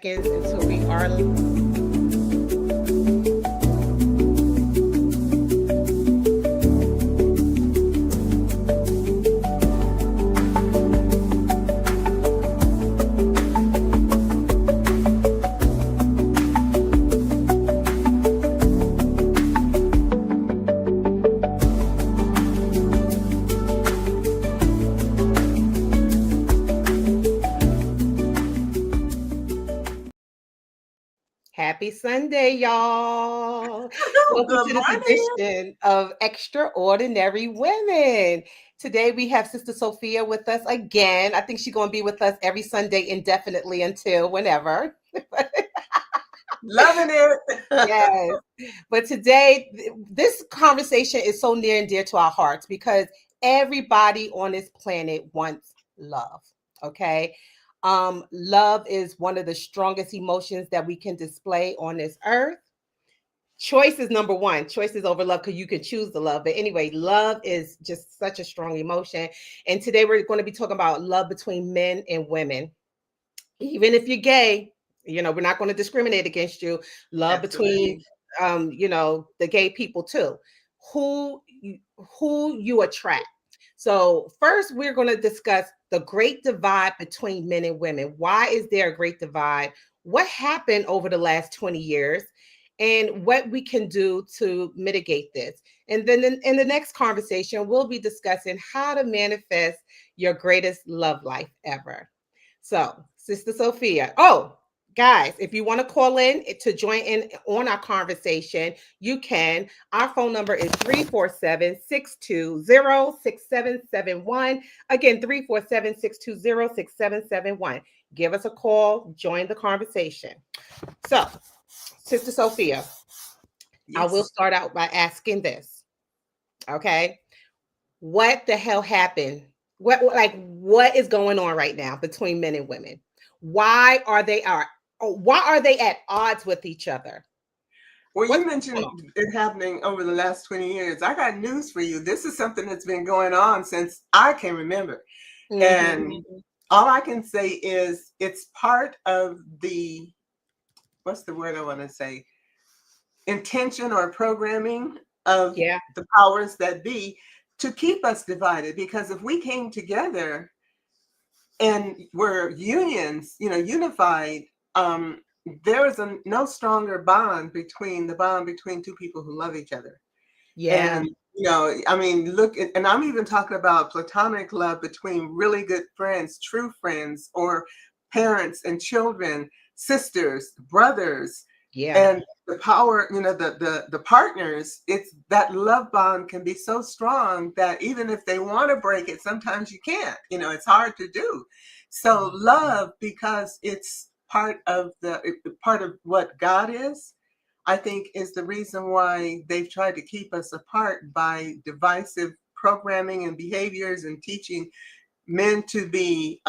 Until we are. Happy Sunday, y'all. Welcome Good to this morning. edition of Extraordinary Women. Today we have Sister Sophia with us again. I think she's going to be with us every Sunday indefinitely until whenever. Loving it. Yes. But today, this conversation is so near and dear to our hearts because everybody on this planet wants love. Okay. Love is one of the strongest emotions that we can display on this earth. Choice is number one. Choice is over love because you can choose the love. But anyway, love is just such a strong emotion. And today we're going to be talking about love between men and women. Even if you're gay, we're not going to discriminate against you. Love between Absolutely. the gay people too. Who you attract. So first we're going to discuss the great divide between men and women. Why is there a great divide? What happened over the last 20 years? And what we can do to mitigate this. And then in the next conversation, we'll be discussing how to manifest your greatest love life ever. So, Sister Sophia. Oh, guys, if you want to call in to join in on our conversation, you can. Our phone number is 347-620-6771. Again, 347-620-6771. Give us a call, join the conversation. So, Sister Sophia, I will Yes. start out by asking this. Okay. What the hell happened? What is going on right now between men and women? Why are they at odds with each other? Well, What's you going mentioned on? it happening over the last 20 years. I got news for you. This is something that's been going on since I can remember. Hmm. And all I can say is it's part of what's the word I want to say? Intention or programming of Yeah. the powers that be to keep us divided. Because if we came together and were unified, there is no stronger bond between two people who love each other. Yeah. And I mean, and I'm even talking about platonic love between really good friends, true friends, or parents and children, sisters, brothers, Yeah. and the power, the partners. It's that love bond can be so strong that even if they want to break it, sometimes you can't. It's hard to do. So love, because it's part of what God is, I think, is the reason why they've tried to keep us apart by divisive programming and behaviors and teaching men to be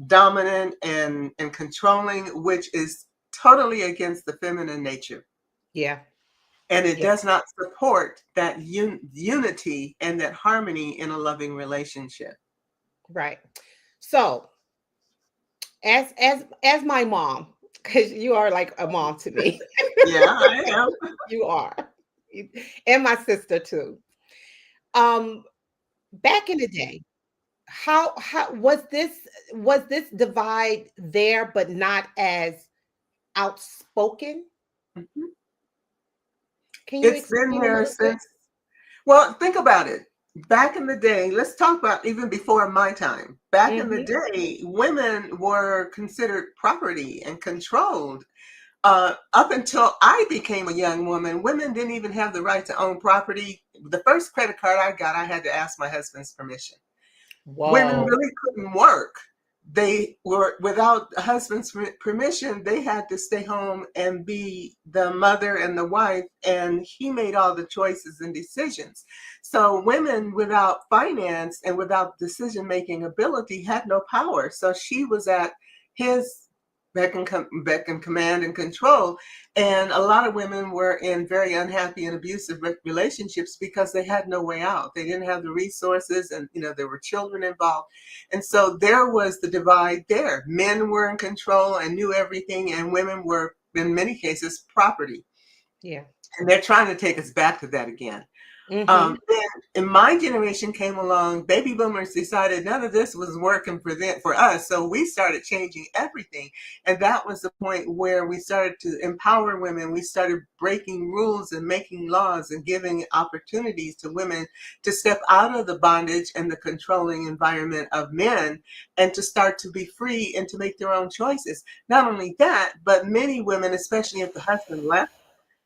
dominant and controlling, which is totally against the feminine nature. Yeah. And it Yeah. does not support that unity and that harmony in a loving relationship. Right. So, as my mom, because you are like a mom to me. Yeah, I am. You are. And my sister too. Um, Back in the day, how was this divide there but not as outspoken? Mhm. Can you It's been explain a there little bit? since. Well, think about it. Back in the day, let's talk about even before my time. Back in the Mhm. day, women were considered property and controlled. Up until I became a young woman, women didn't even have the right to own property. The first credit card I got, I had to ask my husband's permission. Women Whoa. really couldn't work. They were, without a husband's permission, they had to stay home and be the mother and the wife, and he made all the choices and decisions. So women without finance and without decision making ability had no power. So she was at his beck and command and control. And a lot of women were in very unhappy and abusive relationships because they had no way out. They didn't have the resources, and there were children involved. And so there was the divide there. Men were in control and knew everything, and women were, in many cases, property. Yeah. And they're trying to take us back to that again. Mm-hmm. Then in my generation came along, baby boomers decided none of this was working for us. So we started changing everything. And that was the point where we started to empower women. We started breaking rules and making laws and giving opportunities to women to step out of the bondage and the controlling environment of men and to start to be free and to make their own choices. Not only that, but many women, especially if the husband left,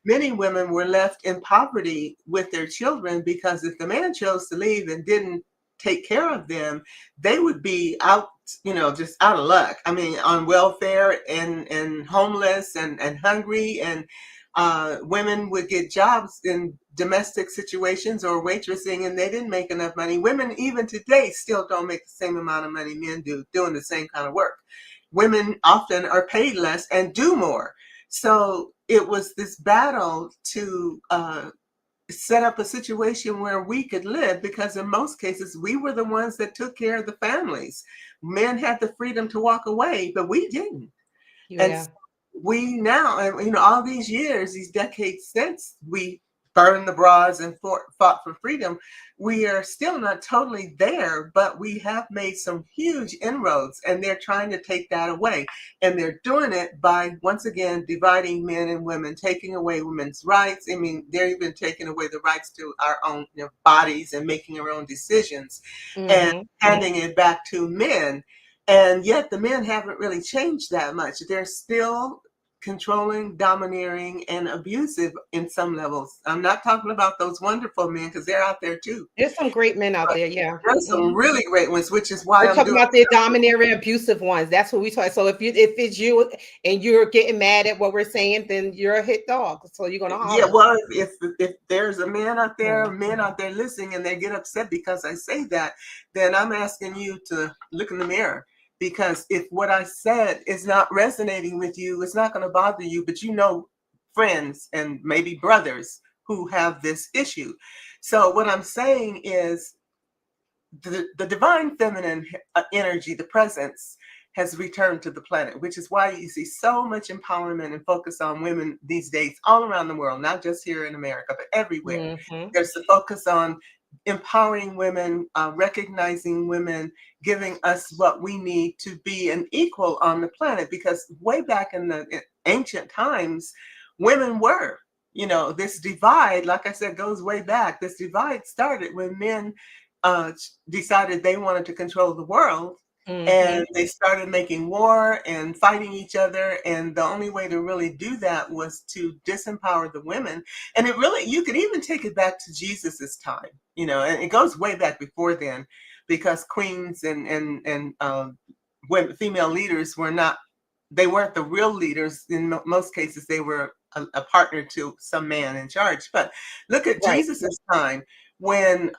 many women were left in poverty with their children, because if the man chose to leave and didn't take care of them, they would be out, just out of luck. I mean, on welfare and homeless and hungry. And women would get jobs in domestic situations or waitressing, and they didn't make enough money. Women, even today, still don't make the same amount of money men do doing the same kind of work. Women often are paid less and do more. So it was this battle to set up a situation where we could live, because in most cases, we were the ones that took care of the families. Men had the freedom to walk away, but we didn't. And Yeah. we now, all these years, these decades since we burned the bras and fought for freedom, we are still not totally there, but we have made some huge inroads, and they're trying to take that away. And they're doing it by, once again, dividing men and women, taking away women's rights. I mean, they're even taking away the rights to our own bodies and making our own decisions, and Mm-hmm. handing it back to men. And yet the men haven't really changed that much. They're still controlling, domineering, and abusive in some levels. I'm not talking about those wonderful men, because they're out there too. There's some great men out But there, yeah. there's some Mhm. really great ones, which is why We're I'm talking doing. about the domineering, abusive ones. That's what we talk. So if it's you and you're getting mad at what we're saying, then you're a hit dog. So you're gonna Yeah, holler. well, if there's a man out there, Mhm. men out there listening, and they get upset because I say that, then I'm asking you to look in the mirror. Because if what I said is not resonating with you, it's not going to bother you, but friends and maybe brothers who have this issue. So what I'm saying is the divine feminine energy, the presence, has returned to the planet, which is why you see so much empowerment and focus on women these days all around the world, not just here in America, but everywhere. Mhm. There's the focus on empowering women, recognizing women, giving us what we need to be an equal on the planet. Because way back in the ancient times, women were, this divide, like I said, goes way back. This divide started when men decided they wanted to control the world, Mhm. and they started making war and fighting each other. And the only way to really do that was to disempower the women. And you could even take it back to Jesus's time, and it goes way back before then, because queens and women, female leaders they weren't the real leaders. In most cases, they were a partner to some man in charge. But look at Right. Jesus's time, when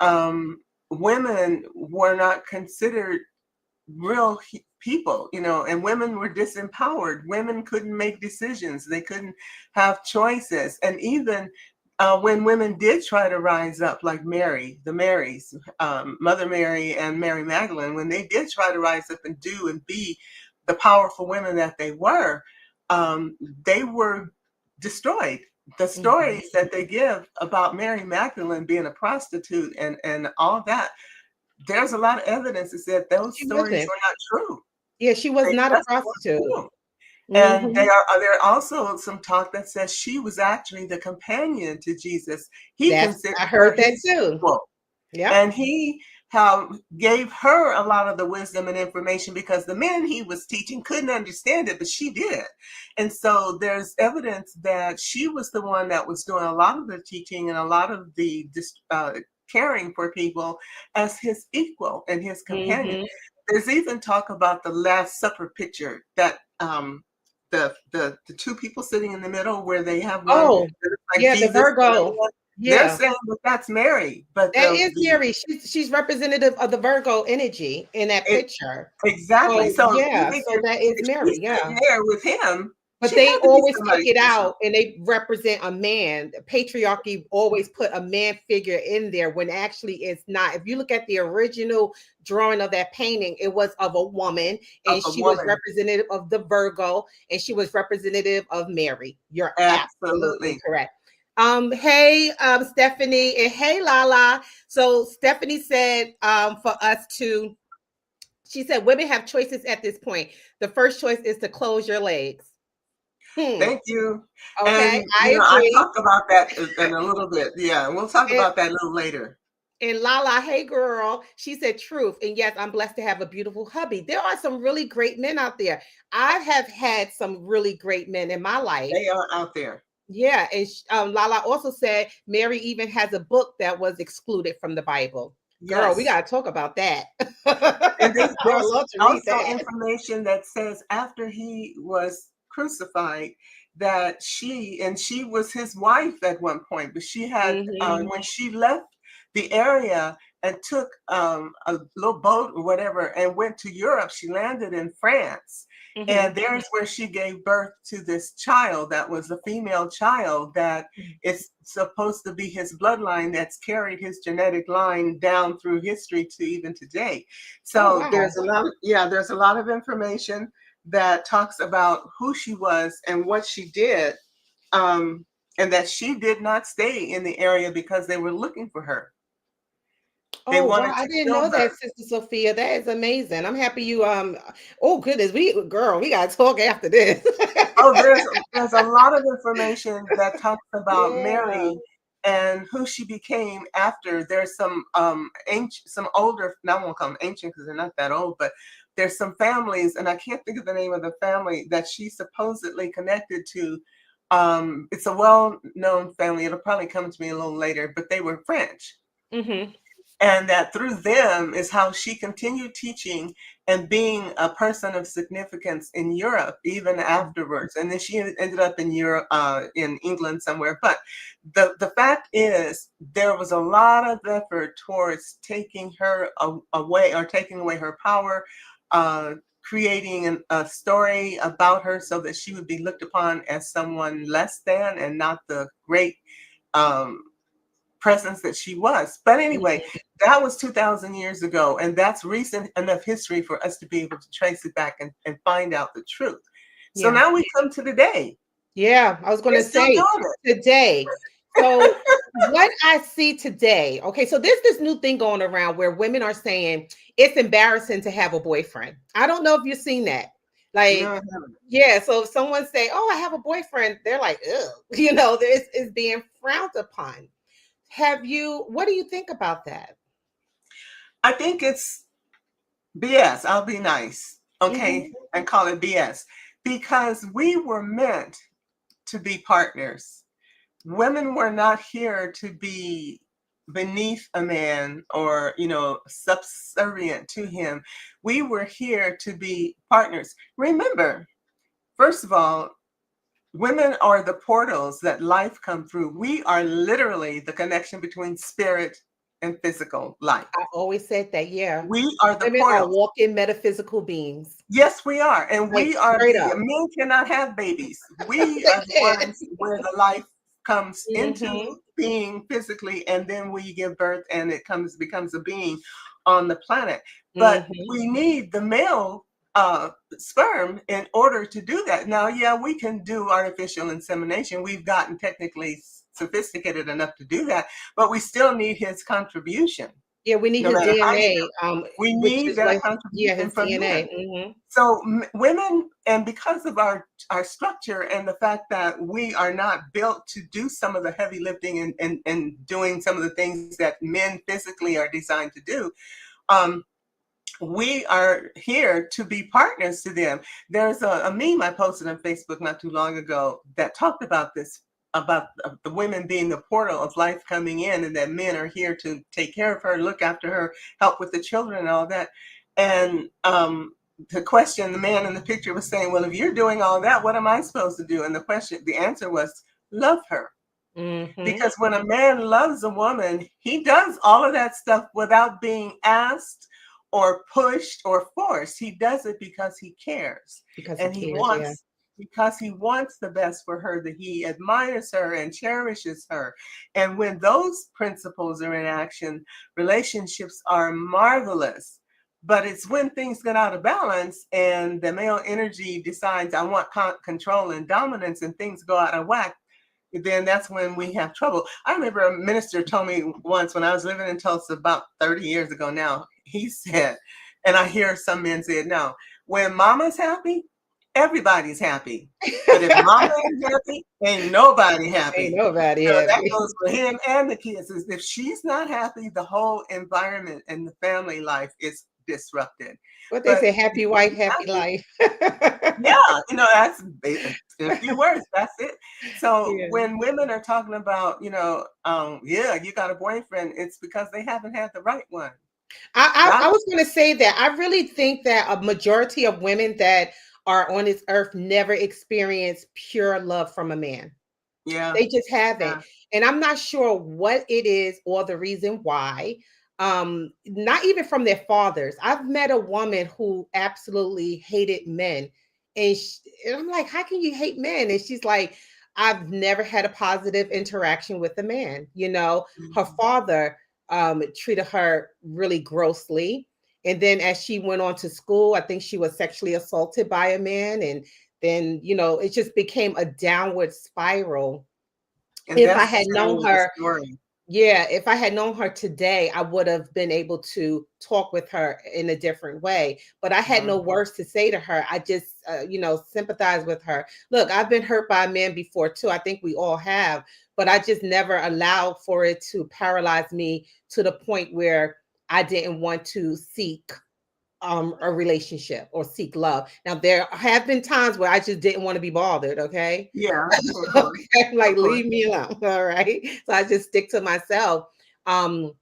women were not considered real people, and women were disempowered. Women couldn't make decisions. They couldn't have choices. And even when women did try to rise up, like the Marys, Mother Mary and Mary Magdalene, when they did try to rise up and do and be the powerful women that they were destroyed. The Mhm. stories that they give about Mary Magdalene being a prostitute and all that, there's a lot of evidence that said those She stories wasn't. were not true. Yeah, she was They not a just prostitute. weren't true. And Mhm. there are also some talk that says she was actually the companion to Jesus. He That's considered I her heard that his too. equal. Yep. And he gave her a lot of the wisdom and information, because the men he was teaching couldn't understand it, but she did. And so there's evidence that she was the one that was doing a lot of the teaching and a lot of the caring for people as his equal and his companion. Mhm. There's even talk about the Last Supper picture, that the two people sitting in the middle, where they have one Oh, that looks like yeah, the Jesus, Virgo. They're Yeah. saying that that's Mary, but That is Mary. She's representative of the Virgo energy in that it, picture. exactly. So So you yeah, so figure that is if Mary. she's Yeah. sitting there with him, But she they had to be always take somebody it special. out and they represent a man. Patriarchy always put a man figure in there when actually it's not. If you look at the original drawing of that painting, it was of a woman Of and a she was woman. representative of the Virgo and she was representative of Mary. You're absolutely Absolutely. correct. Hey, Stephanie, and hey, Lala. So Stephanie said for us to, she said, women have choices at this point. The first choice is to close your legs. Thank you. Okay, And, I I agree. talk about that in a little bit. Yeah, we'll talk And, about that a little later. and Lala, hey girl, she said truth. And yes, I'm blessed to have a beautiful hubby. There are some really great men out there. I have had some really great men in my life. They are out there. Yeah, and Lala also said Mary even has a book that was excluded from the Bible. Girl, we Yes. got to talk about that. And I would there's love to read also that. information that says after he was crucified, that she was his wife at one point, but she had Mhm, when she left the area and took a little boat or whatever and went to Europe, she landed in France. mhm. And there's where she gave birth to this child that was a female child that is supposed to be his bloodline that's carried his genetic line down through history to even today. Oh So wow. there's a lot of information that talks about who she was and what she did, and that she did not stay in the area because they were looking for her. They Oh wow, wanted I to didn't kill know her. that, Sister Sophia. That is amazing. I'm happy you oh goodness, we gotta talk after this. Oh, there's a lot of information that talks about Yeah. Mary and who she became after. There's some ancient, some older. Now I won't call them ancient because they're not that old, but there's some families, and I can't think of the name of the family that she supposedly connected to. It's a well-known family. It'll probably come to me a little later, but they were French. Hmm. And that through them is how she continued teaching and being a person of significance in Europe, even afterwards. And then she ended up in Europe, in England somewhere. But the fact is, there was a lot of effort towards taking her away, or taking away her power, creating a story about her so that she would be looked upon as someone less than and not the great um, presence that she was. But anyway, that was 2,000 years ago, and that's recent enough history for us to be able to trace it back and find out the truth. So Yeah. now we come to today. Yeah, I was They're gonna still say doing it. today. So what I see today, okay, so there's this new thing going around where women are saying it's embarrassing to have a boyfriend. I don't know if you've seen that. No, I Like, haven't. yeah, so if someone say, "Oh, I have a boyfriend," they're like, "Ugh," this is being frowned upon. What do you think about that? I think it's BS. I'll be nice, okay, Hmm. and call it BS because we were meant to be partners. Women were not here to be beneath a man or, subservient to him. We were here to be partners. Remember, first of all, women are the portals that life come through. We are literally the connection between spirit and physical life. I always said that, yeah. We are the Women are portals. walking metaphysical beings. Yes, we are. And Like we are straight the up. men cannot have babies. We They are the can't. ones where the life comes Hmm. into being physically, and then we give birth and it becomes a being on the planet. But Hmm. we need the male sperm in order to do that. Now, yeah, we can do artificial insemination. We've gotten technically sophisticated enough to do that, but we still need his contribution. Yeah, we need No his matter how you DNA, we which need is that like, yeah, contribution his from DNA. him. So women, and because of our structure and the fact that we are not built to do some of the heavy lifting and doing some of the things that men physically are designed to do, um, we are here to be partners to them. There's a meme I posted on Facebook not too long ago that talked about this, about the women being the portal of life coming in, and that men are here to take care of her, look after her, help with the children and all that. And the question, the man in the picture was saying, well, if you're doing all that, what am I supposed to do? And the answer was, love her. Mm-hmm. Because when a man loves a woman, he does all of that stuff without being asked or pushed or forced. He does it because he cares. Because he And he cares, yeah. wants, because he wants the best for her, that he admires her and cherishes her. And when those principles are in action, relationships are marvelous. But it's when things get out of balance and the male energy decides, I want control and dominance, and things go out of whack, then that's when we have trouble. I remember a minister told me once when I was living in Tulsa about 30 years ago now, he said, and I hear some men say it now, when mama's happy, everybody's happy. But if mama ain't happy, ain't nobody Ain't happy. nobody So that happy. goes for him and the kids. If she's not happy, the whole environment and the family life is disrupted. What they But say, happy wife, happy life. yeah, that's in a few words, that's it. So Yeah. when women are talking about, yeah, you got a boyfriend, it's because they haven't had the right one. I That, was going to say that I really think that a majority of women that are on this earth never experience pure love from a man. yeah, They just haven't. yeah. And I'm not sure what it is or the reason why. Not even from their fathers. I've met a woman who absolutely hated men. And I'm like, how can you hate men? And she's like, I've never had a positive interaction with a man. Her Mhm. father treated her really grossly. And then as she went on to school, I think she was sexually assaulted by a man. And then, it just became a downward spiral. And If I that's had known generally the her, story. yeah, if I had known her today, I would have been able to talk with her in a different way. But I had no Mhm. words to say to her. I just, sympathize with her. Look, I've been hurt by a man before too. I think we all have, but I just never allowed for it to paralyze me to the point where I didn't want to seek a relationship or seek love. Now there have been times where I just didn't want to be bothered, okay? Yeah, of course, Okay, like of course. leave me alone. All right. So I just stick to myself. Um,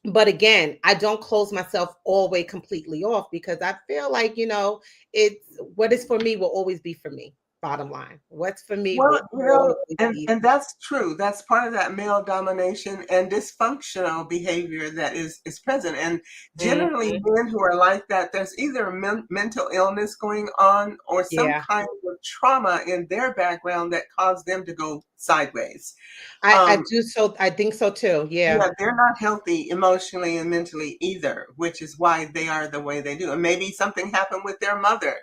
but again, I don't close myself all the way completely off because I feel like, it's what is for me will always be for me. Bottom line. What's for me Well, will always be. and that's true. That's part of that male domination and dysfunctional behavior that is present. And generally, Mhm. men who are like that, there's either mental illness going on or some Yeah. kind of trauma in their background that caused them to go sideways. I Um, do so I think so too. Yeah. yeah, they're not healthy emotionally and mentally either, which is why they are the way they do. And maybe something happened with their mother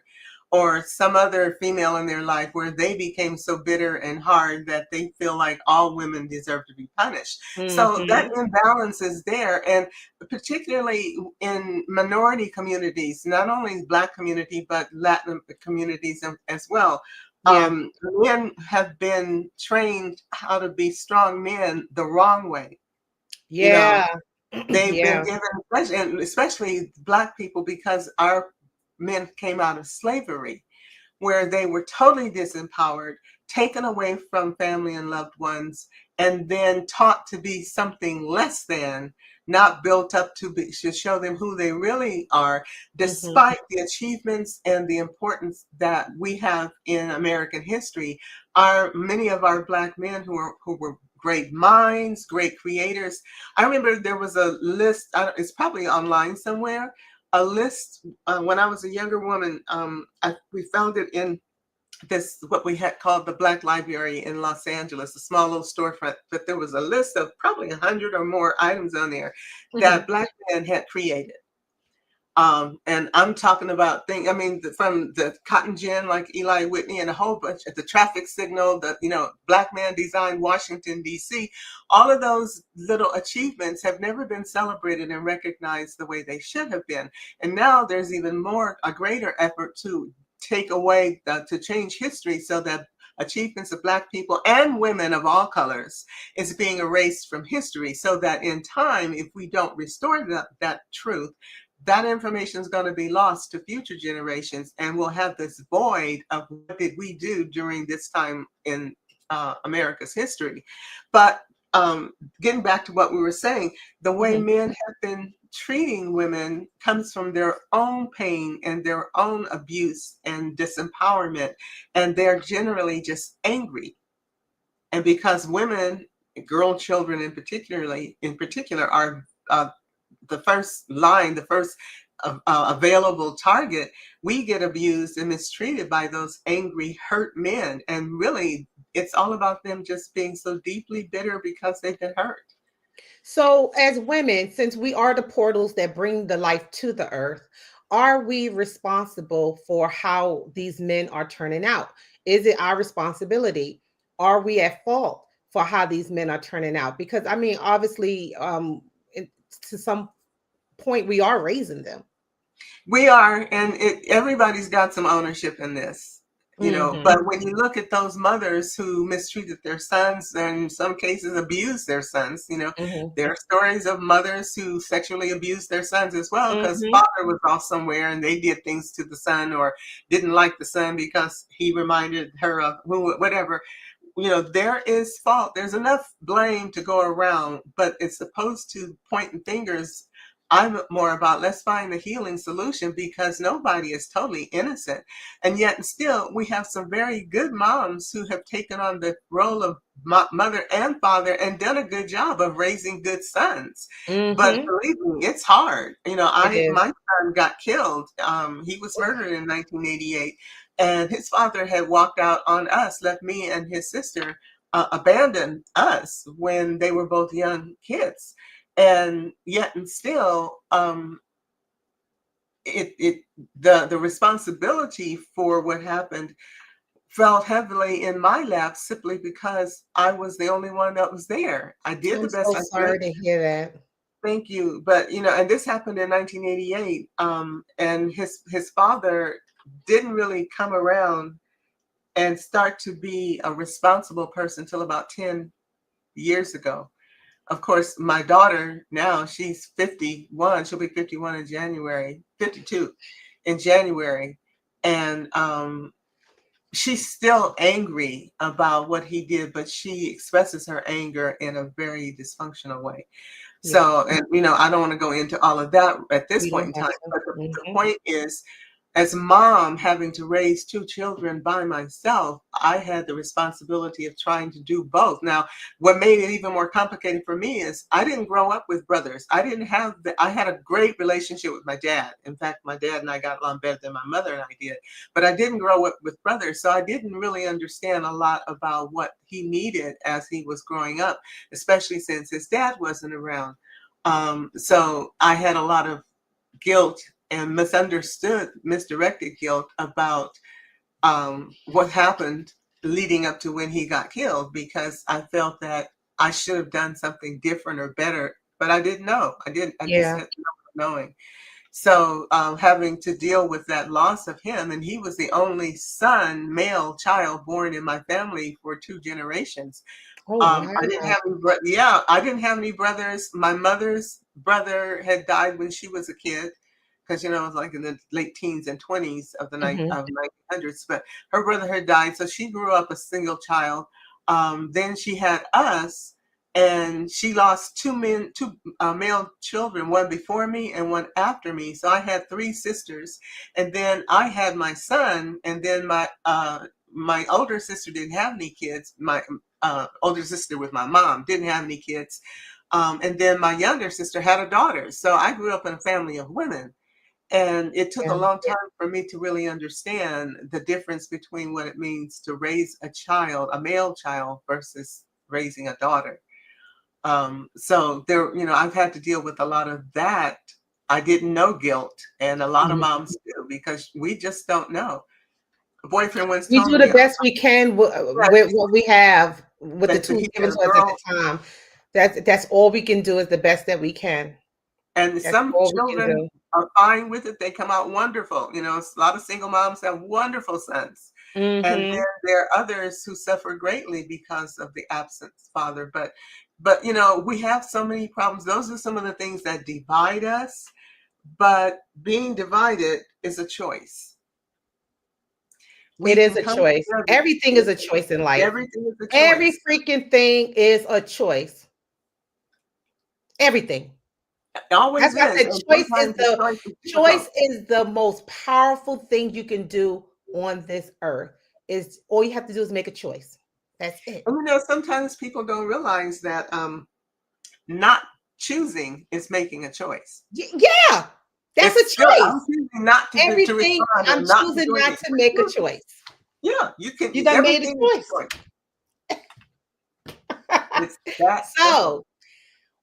or some other female in their life where they became so bitter and hard that they feel like all women deserve to be punished. So that Mhm. imbalance is there. And particularly in minority communities, not only Black community, but Latin communities as well. Yeah. Men have been trained how to be strong men the wrong way. You know, Yeah. they've been Yeah. given, and especially Black people, because our men came out of slavery, where they were totally disempowered, taken away from family and loved ones, and then taught to be something less than, not built up to show them who they really are, Mhm. despite the achievements and the importance that we have in American history. Are many of our Black men who were great minds, great creators. I remember there was a list, it's probably online somewhere, a list when I was a younger woman. We found it in this, what we had called the Black Library in Los Angeles, a small little storefront, but there was a list of probably 100 or more items on there that Mhm. Black men had created. And I'm talking about things, I mean, from the cotton gin, like Eli Whitney, and a whole bunch at the traffic signal, Black man designed Washington, D.C. All of those little achievements have never been celebrated and recognized the way they should have been. And now there's even more, a greater effort to take away, to change history so that achievements of Black people and women of all colors is being erased from history, so that in time, if we don't restore that truth, that information is going to be lost to future generations, and we'll have this void of what did we do during this time in America's history. But getting back to what we were saying, the way Mhm. men have been treating women comes from their own pain and their own abuse and disempowerment, and they're generally just angry. And because women, girl children in particular, are the first line, the first available target, we get abused and mistreated by those angry, hurt men. And really, it's all about them just being so deeply bitter because they've been hurt. So, as women, since we are the portals that bring the life to the earth, are we responsible for how these men are turning out? Is it our responsibility? Are we at fault for how these men are turning out? Because I mean, obviously, to some point, we are raising them. We are, and everybody's got some ownership in this, you know. Hmm. But when you look at those mothers who mistreated their sons and in some cases abused their sons, you know, Hmm. there are stories of mothers who sexually abused their sons as well because Hmm. father was off somewhere and they did things to the son or didn't like the son because he reminded her of whatever. You know, there is fault. There's enough blame to go around, but it's opposed to pointing fingers. I'm more about let's find the healing solution because nobody is totally innocent. And yet still we have some very good moms who have taken on the role of mother and father and done a good job of raising good sons. But Hmm. believe me, it's hard. You know, It is. my son got killed. He was murdered in 1988 and his father had walked out on us, left me and his sister, abandoned us when they were both young kids. And yet and still, it the responsibility for what happened fell heavily in my lap simply because I was the only one that was there. I did I'm the best so I could. sorry to hear that. Thank you. But you know, and this happened in 1988. And his father didn't really come around and start to be a responsible person till about 10 years ago. Of course, my daughter now, she's 51. She'll be 51 in January, 52 in January. And she's still angry about what he did, but she expresses her anger in a very dysfunctional way. Yeah, So, and you know, I don't want to go into all of that at this we point don't in have time, to. but the Hmm. point is, as a mom having to raise two children by myself, I had the responsibility of trying to do both. Now, what made it even more complicated for me is I didn't grow up with brothers. I had a great relationship with my dad. In fact, my dad and I got along better than my mother and I did, but I didn't grow up with brothers. So I didn't really understand a lot about what he needed as he was growing up, especially since his dad wasn't around. So I had a lot of guilt and misdirected guilt about what happened leading up to when he got killed because I felt that I should have done something different or better, but I didn't know. I didn't. I just Yeah. had no knowing. So having to deal with that loss of him, and he was the only son, male child born in my family for two generations. Oh, I didn't wow. have any I didn't have any brothers. My mother's brother had died when she was a kid because you know it was like in the late teens and 20s of the night Hmm. of 1900s. But her brother had died, so she grew up a single child. Then she had us, and she lost two male children, one before me and one after me. So I had three sisters, and then I had my son, and then my older sister didn't have any kids. My older sister with my mom didn't have any kids. And then my younger sister had a daughter. So I grew up in a family of women. And it took a Yeah. long time for me to really understand the difference between what it means to raise a child, a male child, versus raising a daughter. So there, you know, I've had to deal with a lot of that. I didn't know guilt, and a lot of Mhm. moms do because we just don't know. A boyfriend once We told do the me, best we can with what we have, with the that tools he given had to a us at the girl. time. That's all we can do is the best that we can. And That's some all we can children do. are fine with it. They come out wonderful. You know, a lot of single moms have wonderful sons. And Hmm. then there are others who suffer greatly because of the absent father. But you know, we have so many problems. Those are some of the things that divide us. But being divided is a choice. It We is can a come choice. together. Everything is a choice in life. Everything is a Every choice. freaking thing is a choice. Everything. It always That's why I is. said And sometimes the choice is difficult. choice is the most powerful thing you can do on this earth. Is all you have to do is make a choice. That's it. And sometimes people don't realize that not choosing is making a choice. Yeah, that's It's a still, choice. I'm choosing not to Everything, respond or I'm not to choosing do not anything. to make a choice. Yeah, you can. You done made a Everything is choice. a choice. It's that simple. So,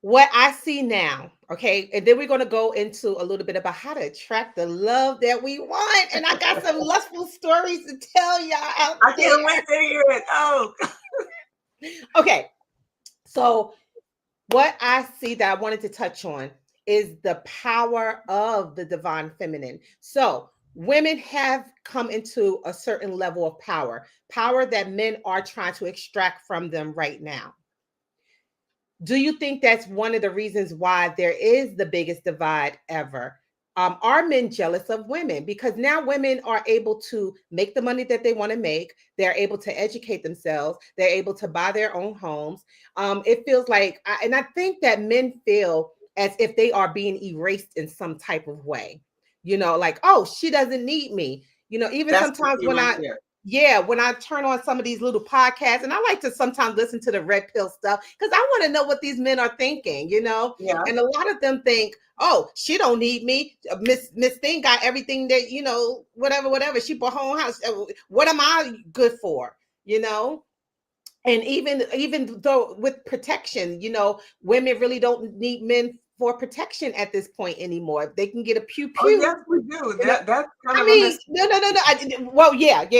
what I see now, okay, and then we're going to go into a little bit about how to attract the love that we want. And I got some lustful stories to tell y'all out I there. can't wait to hear it. Oh, Okay, so what I see that I wanted to touch on is the power of the divine feminine. So, women have come into a certain level of power that men are trying to extract from them right now. Do you think that's one of the reasons why there is the biggest divide ever? Are men jealous of women? Because now women are able to make the money that they want to make. They're able to educate themselves. They're able to buy their own homes. It feels like, and I think that men feel as if they are being erased in some type of way. Like, oh, she doesn't need me. Even that's the sometimes key right there. yeah, when I turn on some of these little podcasts, and I like to sometimes listen to the red pill stuff because I want to know what these men are thinking, Yeah. And a lot of them think, oh, she don't need me. Miss Thing got everything that, whatever. She bought her own house. What am I good for? And even though with protection, women really don't need men for protection at this point anymore. They can get a pew Oh, pew. yes, we do. That's kind I of a mean, no. Well, yeah. But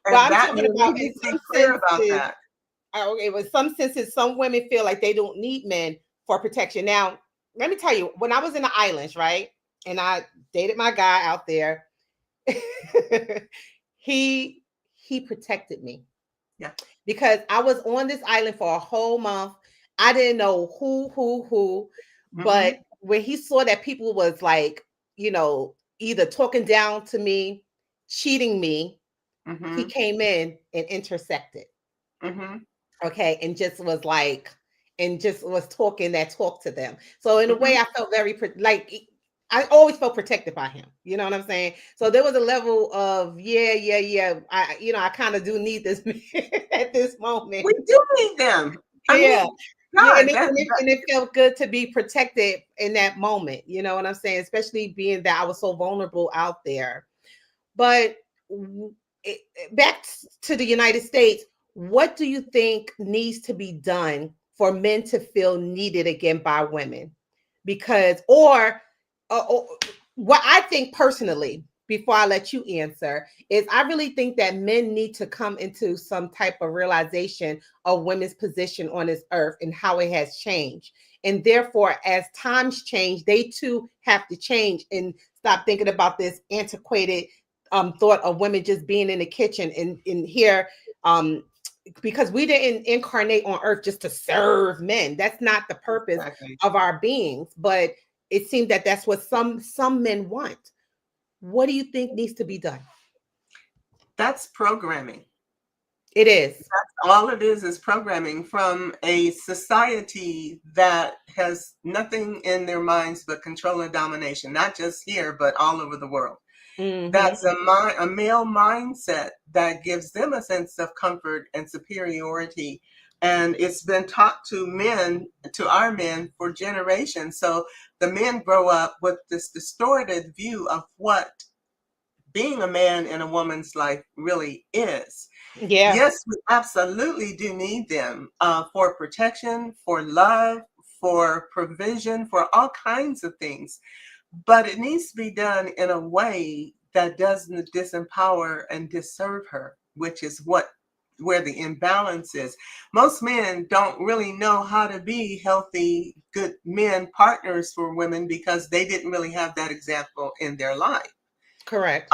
and I'm that talking and we about need in to be some clear about senses. that. Okay, with some senses, some women feel like they don't need men for protection. Now, let me tell you, when I was in the islands, right, and I dated my guy out there, he protected me. Yeah. Because I was on this island for a whole month. I didn't know who, but when he saw that people was like, either talking down to me, cheating me, he came in and intersected. Okay, and just was like, and just was talking that talk to them. So in a way, I felt very like I always felt protected by him. You know what I'm saying? So there was a level of yeah. I kind of do need this at this moment. We do need them. I Yeah. mean, Yeah, God, and it felt good to be protected in that moment. You know what I'm saying? Especially being that I was so vulnerable out there. But back to the United States, what do you think needs to be done for men to feel needed again by women? Because, or what I think personally, before I let you answer, is I really think that men need to come into some type of realization of women's position on this earth and how it has changed. And therefore, as times change, they too have to change and stop thinking about this antiquated thought of women just being in the kitchen and here because we didn't incarnate on earth just to serve men. That's not the purpose of our beings, but it seems that that's what some men want. What do you think needs to be done? That's programming. It is. That's all it is programming from a society that has nothing in their minds but control and domination, not just here, but all over the world. That's a male mindset that gives them a sense of comfort and superiority. And it's been taught to our men for generations. So the men grow up with this distorted view of what being a man in a woman's life really is. Yeah. Yes, we absolutely do need them for protection, for love, for provision, for all kinds of things. But it needs to be done in a way that doesn't disempower and disserve her, which is where the imbalance is. Most men don't really know how to be healthy, good men partners for women because they didn't really have that example in their life. Correct.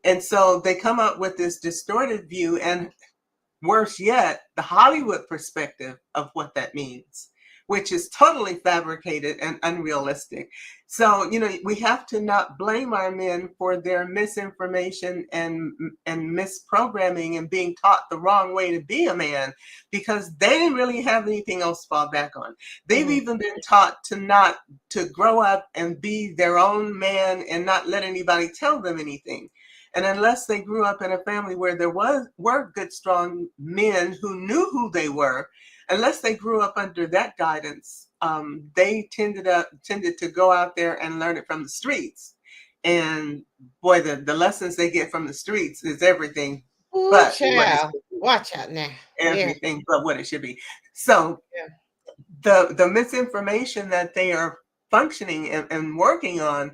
And so they come up with this distorted view, and worse yet, the Hollywood perspective of what that means, which is totally fabricated and unrealistic. So, we have to not blame our men for their misinformation and misprogramming and being taught the wrong way to be a man, because they didn't really have anything else to fall back on. They've even been taught to grow up and be their own man and not let anybody tell them anything. And unless they grew up in a family where there were good, strong men who knew who they were, unless they grew up under that guidance, they tended to go out there and learn it from the streets. And boy, the lessons they get from the streets is everything Ooh, but what it child. should be. Watch out now. Yeah. Everything but what it should be. So Yeah. the misinformation that they are functioning and working on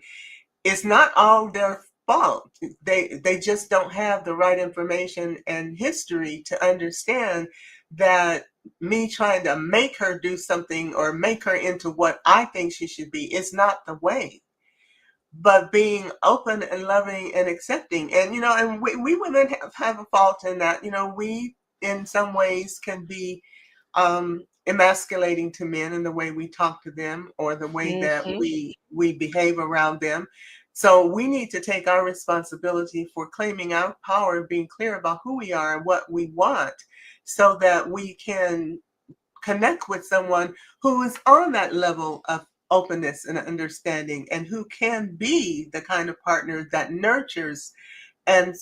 is not all their fault. They just don't have the right information and history to understand that me trying to make her do something or make her into what I think she should be is not the way. But being open and loving and accepting. And, and we women have a fault in that, we in some ways can be emasculating to men in the way we talk to them or the way that Mhm. we behave around them. So we need to take our responsibility for claiming our power and being clear about who we are and what we want so that we can connect with someone who is on that level of openness and understanding and who can be the kind of partner that nurtures and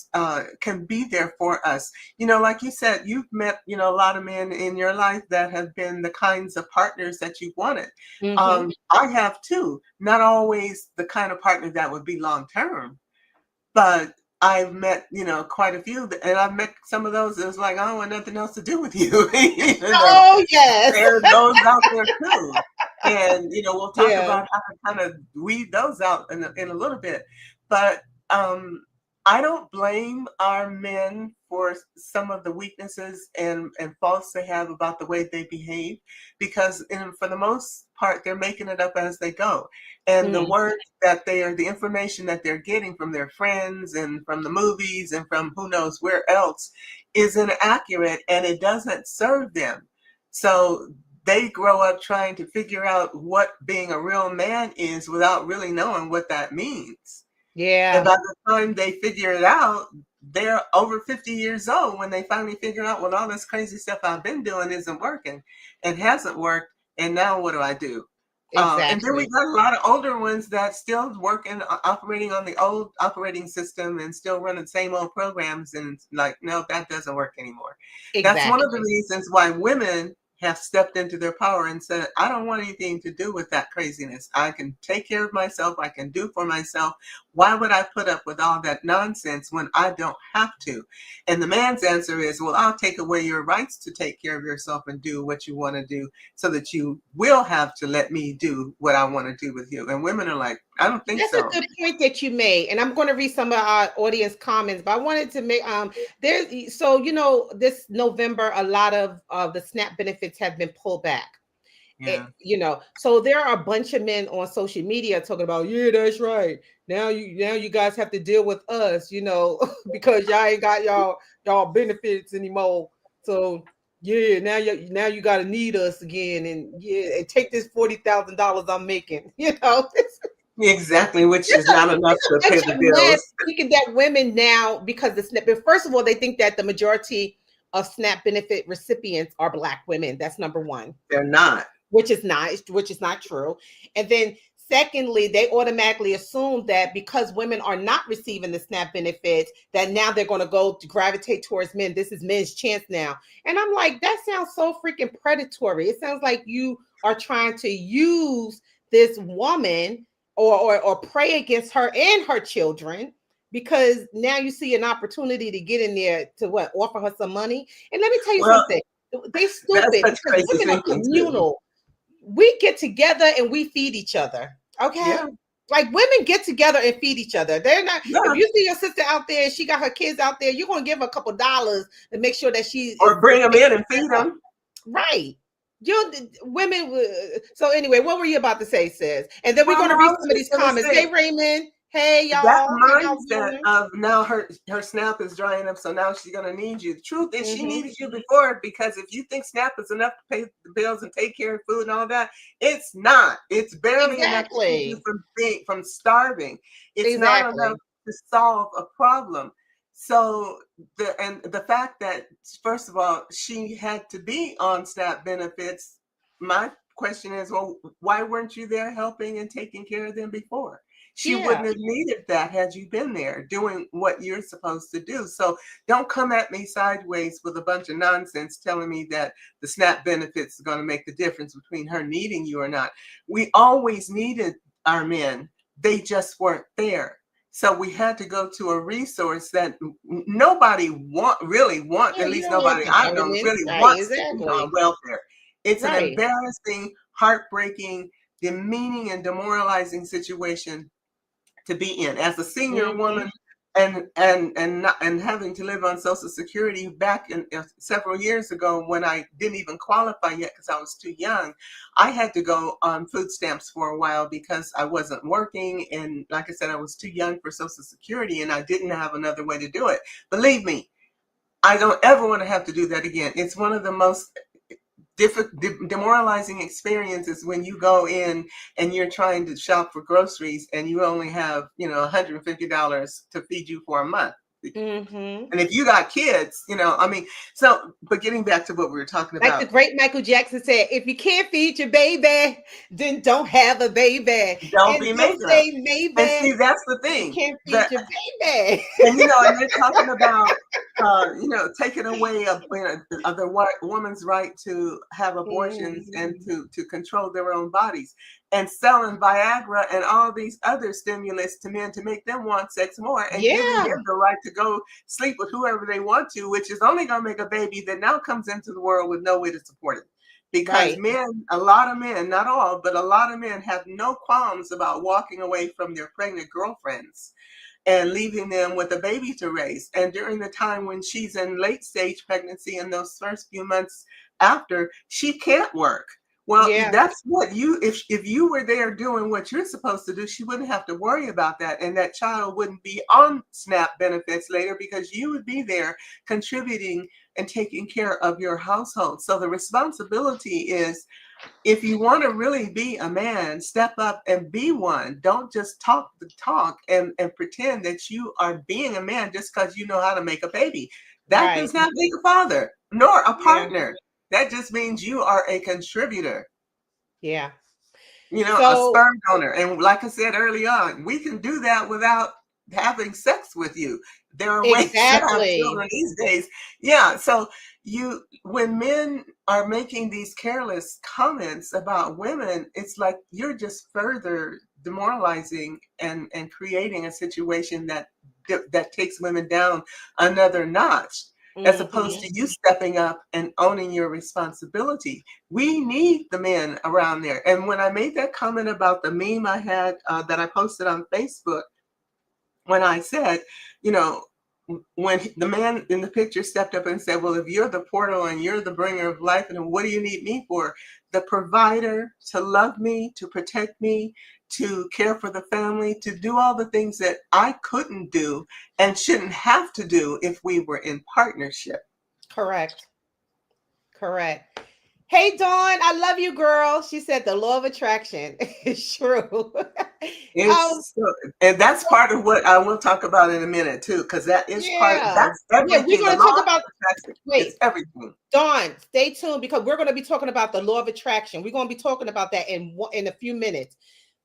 can be there for us. Like you said, you've met, a lot of men in your life that have been the kinds of partners that you wanted. Mhm. I have too. Not always the kind of partner that would be long term, but I've met, quite a few, and I've met some of those that was like, I don't want nothing else to do with you. Oh yes. There are those out there too. And, we'll talk Yeah. about how to kind of weed those out in a little bit. But I don't blame our men for some of the weaknesses and faults they have about the way they behave, because for the most part, they're making it up as they go. And the Mm. words the information that they're getting from their friends and from the movies and from who knows where else is inaccurate and it doesn't serve them. So they grow up trying to figure out what being a real man is without really knowing what that means. And Yeah. by the time they figure it out, they're over 50 years old when they finally figure out, well, all this crazy stuff I've been doing isn't working and hasn't worked. And now what do I do? And then we Exactly. got a lot of older ones that still working, operating on the old operating system and still running the same old programs. And like, no, that doesn't work anymore. That's one of the Exactly. reasons why women have stepped into their power and said, I don't want anything to do with that craziness. I can take care of myself. I can do for myself. Why would I put up with all that nonsense when I don't have to? And the man's answer is, well, I'll take away your rights to take care of yourself and do what you want to do so that you will have to let me do what I want to do with you. And women are like, I don't think That's a so. good point that you made, and I'm going to read some of our audience comments. But I wanted to make there's so this November a lot of the SNAP benefits have been pulled back. Yeah. So there are a bunch of men on social media talking about, yeah, that's right. Now you guys have to deal with us, because y'all ain't got y'all benefits anymore. So yeah, now you got to need us again, and yeah, and take this $40,000 I'm making. Exactly, which There's is not enough to a pay bunch the of men bills. thinking that women now, because the SNAP, but first of all, they think that the majority of SNAP benefit recipients are Black women. That's number one, They're not. which is not true. And then secondly, they automatically assume that because women are not receiving the SNAP benefits, that now they're going to go to gravitate towards men. This is men's chance now. And I'm like, that sounds so freaking predatory. It sounds like you are trying to use this woman or pray against her and her children, because now you see an opportunity to get in there to offer her some money. And let me tell you Well, something, they that's stupid such because crazy women are thinking too. communal. We get together and we feed each other. Okay. Yeah. Like women get together and feed each other. They're not, if Yeah. you see your sister out there and she got her kids out there, you're gonna give her a couple dollars to make sure that she is Or bring them taken in and feed care of. them. Right. You women. So anyway, what were you about to say, sis? And then we're Well, no, gonna I read was some of just these gonna comments. Hey say Raymond. Hey that y'all. How y'all mindset doing? of now her SNAP is drying up, so now she's gonna need you. The truth is she Mm-hmm. needed you before, because if you think SNAP is enough to pay the bills and take care of food and all that, it's not. It's barely enough to keep you Exactly. from starving. It's not enough Exactly. to solve a problem. So the fact that, first of all, she had to be on SNAP benefits, my question is, well, why weren't you there helping and taking care of them before? She Yeah. wouldn't have needed that had you been there doing what you're supposed to do. So don't come at me sideways with a bunch of nonsense telling me that the SNAP benefits are going to make the difference between her needing you or not. We always needed our men. They just weren't there. So we had to go to a resource that nobody really want, Yeah, at you least don't want nobody the I know government. really Right, wants to be on exactly. welfare. It's an Right. embarrassing, heartbreaking, demeaning, and demoralizing situation to be in as a senior Hmm. woman, and having to live on Social Security back in several years ago when I didn't even qualify yet because I was too young. I had to go on food stamps for a while because I wasn't working, and like I said, I was too young for Social Security, and I didn't have another way to do it. Believe me, I don't ever want to have to do that again. It's one of the most demoralizing experiences when you go in and you're trying to shop for groceries and you only have, $150 to feed you for a month. Hmm. And if you got kids, I mean, so, but getting back to what we were talking Like the about, great Michael Jackson said, if you can't feed your baby, then don't have a baby. don't And be don't making up. say And maybe see, that's the if you thing can't feed that, your baby. and they're talking about, taking away the woman's right to have abortions and Mhm. to control their own bodies, and selling Viagra and all these other stimulants to men to make them want sex more, and giving Yeah, them the right to go sleep with whoever they want to, which is only going to make a baby that now comes into the world with no way to support it. Because right, men, a lot of men, not all, but a lot of men have no qualms about walking away from their pregnant girlfriends and leaving them with a baby to raise. And during the time when she's in late stage pregnancy and those first few months after, she can't work. Well, yeah, that's what if you were there doing what you're supposed to do, she wouldn't have to worry about that. And that child wouldn't be on SNAP benefits later because you would be there contributing and taking care of your household. So the responsibility is, if you want to really be a man, step up and be one. Don't just talk the talk and pretend that you are being a man just because you know how to make a baby. That right, does not make a father nor a yeah, partner. That just means you are a contributor, yeah. a So sperm donor. And like I said early on, we can do that without having sex with you. There are ways to have exactly, children these days. Yeah. So when men are making these careless comments about women, it's like you're just further demoralizing and creating a situation that takes women down another notch, as opposed hmm, to you stepping up and owning your responsibility. We need the men around there. And when I made that comment about the meme I had that I posted on Facebook, when I said, you know, when the man in the picture stepped up and said, well, if you're the portal and you're the bringer of life, and what do you need me for? The provider, to love me, to protect me, to care for the family, to do all the things that I couldn't do and shouldn't have to do if we were in partnership. correct, correct. Hey Dawn, I love you, girl. She said the law of attraction is true. um, And that's so part of what I will talk about in a minute too, because yeah, that's yeah, we're everything. The gonna law talk of about. attraction is Wait, everything. Dawn, stay tuned because we're going to be talking about the law of attraction. We're going to be talking about that in a few minutes.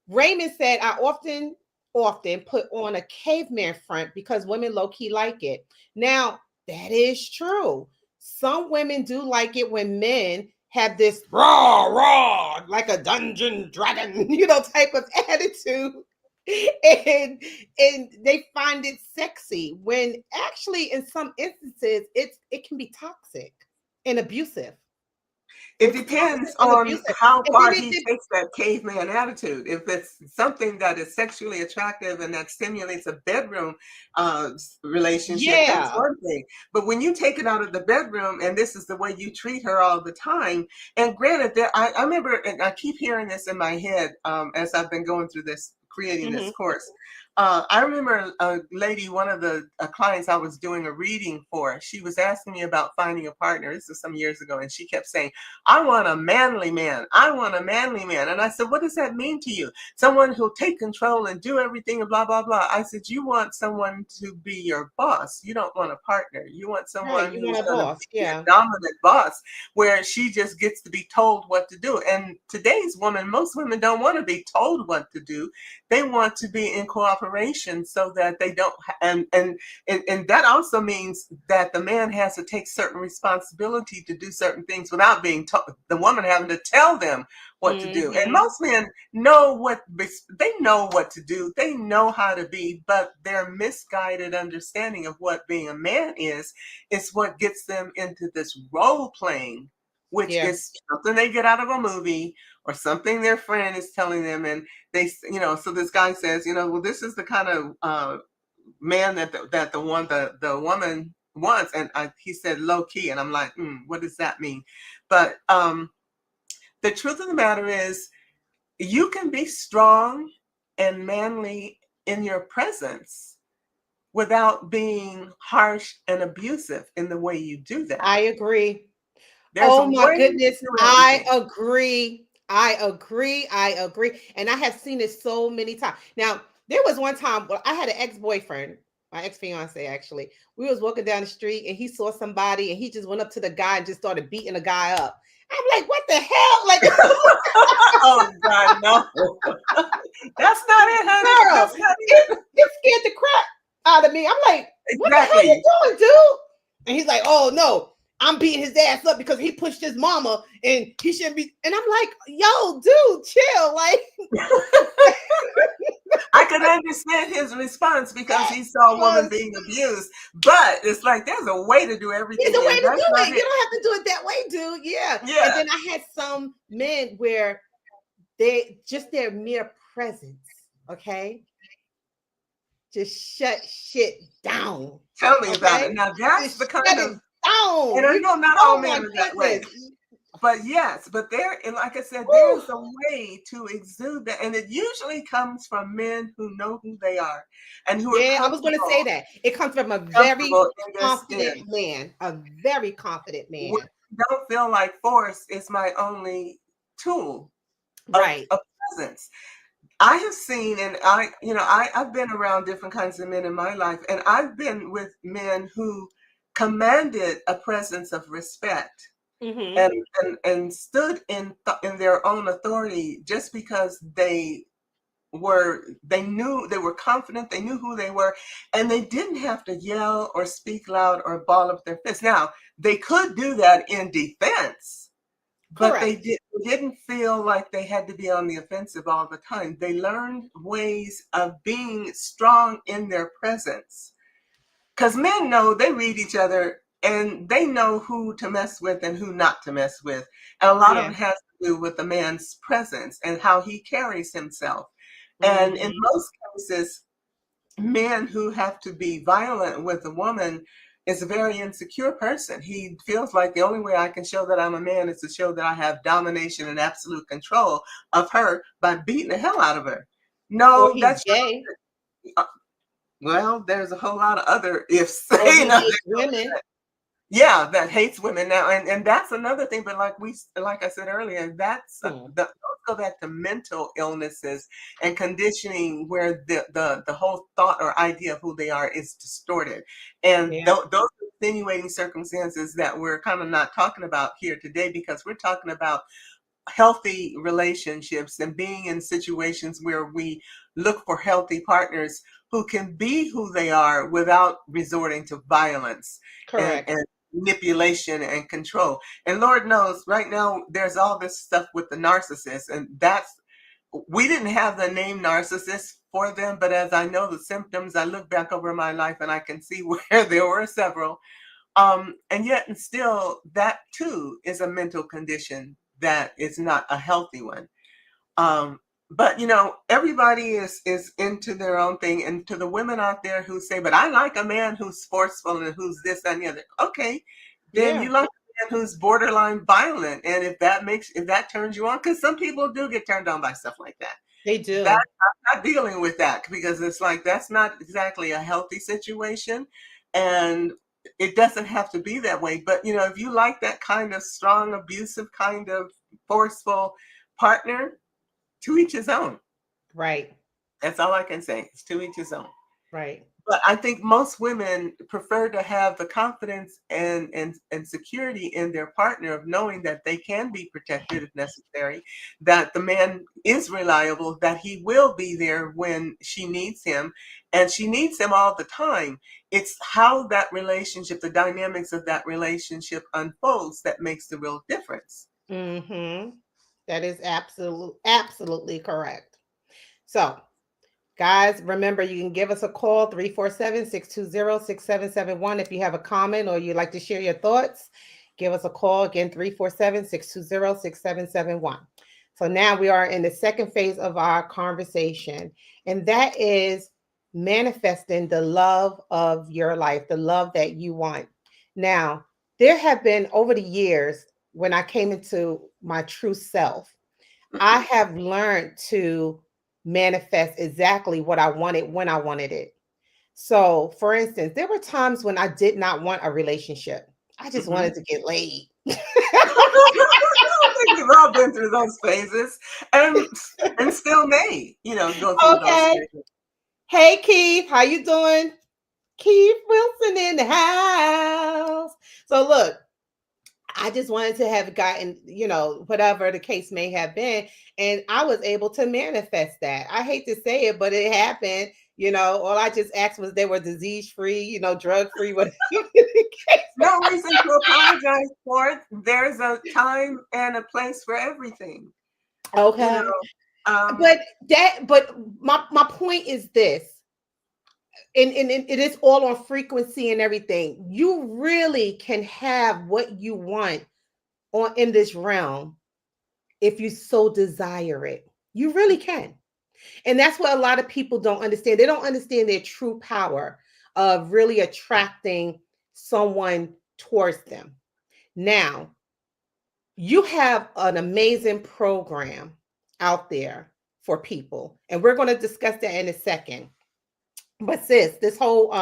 Raymond said, I often put on a caveman front because women low key like it. Now, that is true. Some women do like it when men have this raw, raw, like a dungeon dragon, type of attitude. And they find it sexy when actually in some instances it can be toxic and abusive. It It's toxic depends and on abusive. how And then far he takes that caveman attitude. If it's something that is sexually attractive and that stimulates a bedroom relationship, that's yeah. one thing. But when you take it out of the bedroom and this is the way you treat her all the time, and granted, I remember, and I keep hearing this in my head as I've been going through this, creating this Hmm. course. I remember a lady, one of the clients I was doing a reading for, she was asking me about finding a partner. This was some years ago, and she kept saying, I want a manly man. I want a manly man. And I said, what does that mean to you? Someone who'll take control and do everything and blah, blah, blah. I said, you want someone to be your boss. You don't want a partner. You want Right. someone You who's want a going to boss. be a Yeah. dominant boss, where she just gets to be told what to do. And today's woman, most women don't want to be told what to do. They want to be in cooperation so that they don't, and that also means that the man has to take certain responsibility to do certain things without being told, the woman having to tell them what to do. And Mm-hmm. most men know they know what to do. They know how to be, but their misguided understanding of what being a man is what gets them into this role playing, which Yeah. is something they get out of a movie or something their friend is telling them. And they, so this guy says, well, this is the kind of man that the woman wants. And he said low key, and I'm like, what does that mean? But the truth of the matter is, you can be strong and manly in your presence without being harsh and abusive in the way you do that. I agree. There's a Oh my way to goodness. do I everything. agree. I agree. I agree. And I have seen it so many times. Now, there was one time where I had an ex-boyfriend, my ex-fiance actually. We was walking down the street and he saw somebody and he just went up to the guy and just started beating the guy up. I'm like, what the hell? Like, Oh God, no. That's not it, honey. girl, That's not it, it. it scared the crap out of me. I'm like, what the hell you Exactly. doing, dude? And he's like, oh no, I'm beating his ass up because he pushed his mama and he shouldn't be. And I'm like, yo, dude, chill. Like, I could understand his response because he saw a woman because being abused, but it's like there's a way to do there's everything, a way and to that's do not it. You it. don't have to do it that way, dude. Yeah. And Yeah, then I had some men where they just their mere presence, okay, just shut shit down. tell me about it. Okay. Now that's Just the shut kind it of, and down. I You, know not all oh men my are that way. goodness. But yes, but there, and like I said, there Whew. is a way to exude that, and it usually comes from men who know who they are and who are Yeah, I was going to say that. It comes from a very comfortable in their confident skin. man, a very confident When man. I don't feel like force is my only tool Right. of presence. I have seen, and I've been around different kinds of men in my life, and I've been with men who commanded a presence of respect Mm-hmm. and stood in their own authority just because they were confident, they knew who they were, and they didn't have to yell or speak loud or ball up their fists. Now, they could do that in defense, but Correct. they didn't feel like they had to be on the offensive all the time. They learned ways of being strong in their presence. Because men know, they read each other and they know who to mess with and who not to mess with. And a lot of Yeah. it has to do with the man's presence and how he carries himself. And in Mm-hmm. most cases, men who have to be violent with a woman is a very insecure person. He feels like the only way I can show that I'm a man is to show that I have domination and absolute control of her by beating the hell out of her. Or No, he's that's gay, well, there's a whole lot of other ifs. or he hates women. Yeah, that hates women now, and that's another thing. But like I said earlier, Hmm. those go back to mental illnesses and conditioning, where the whole thought or idea of who they are is distorted, and Yeah. those are extenuating circumstances that we're kind of not talking about here today, because we're talking about healthy relationships and being in situations where we look for healthy partners who can be who they are without resorting to violence Correct. and manipulation and control. And Lord knows right now there's all this stuff with the narcissists, and we didn't have the name narcissist for them, but as I know the symptoms, I look back over my life and I can see where there were several. And yet, and still, that too is a mental condition that is not a healthy one. Um, but everybody is into their own thing. And to the women out there who say, "But I like a man who's forceful and who's this and the other," okay, then Yeah. you like a man who's borderline violent. And if that turns you on, because some people do get turned on by stuff like that. They That do. I'm not dealing with that because it's like that's not exactly a healthy situation, and it doesn't have to be that way. But if you like that kind of strong, abusive, kind of forceful partner, to each his own. Right. That's all I can say. It's to each his own. Right. But I think most women prefer to have the confidence and security in their partner of knowing that they can be protected if necessary, that the man is reliable, that he will be there when she needs him, and she needs him all the time. It's how that relationship, the dynamics of that relationship unfolds that makes the real difference. Mm-hmm. That is absolutely correct. So, guys, remember you can give us a call 347-620-6771 if you have a comment or you'd like to share your thoughts. Give us a call again 347-620-6771. So now we are in the second phase of our conversation, and that is manifesting the love of your life, the love that you want. Now, there have been over the years when I came into my true self, I have learned to manifest exactly what I wanted when I wanted it. So, for instance, there were times when I did not want a relationship. I just Mhm. wanted to get laid. I think we've all been through those phases, and still may, go through those Okay. phases. Hey Keith, how you doing? Keith Wilson in the house. So look, I just wanted to have gotten, whatever the case may have been. And I was able to manifest that. I hate to say it, but it happened. All I just asked was they were disease free, drug free, whatever the case. No reason to apologize for it. There's a time and a place for everything. You Okay. know, um, But my point is this, and it is all on frequency and everything. You really can have what you want on in this realm if you so desire it. You really can. And that's what a lot of people don't understand. They don't understand their true power of really attracting someone towards them. Now, you have an amazing program out there for people, and we're going to discuss that in a second. But sis, this whole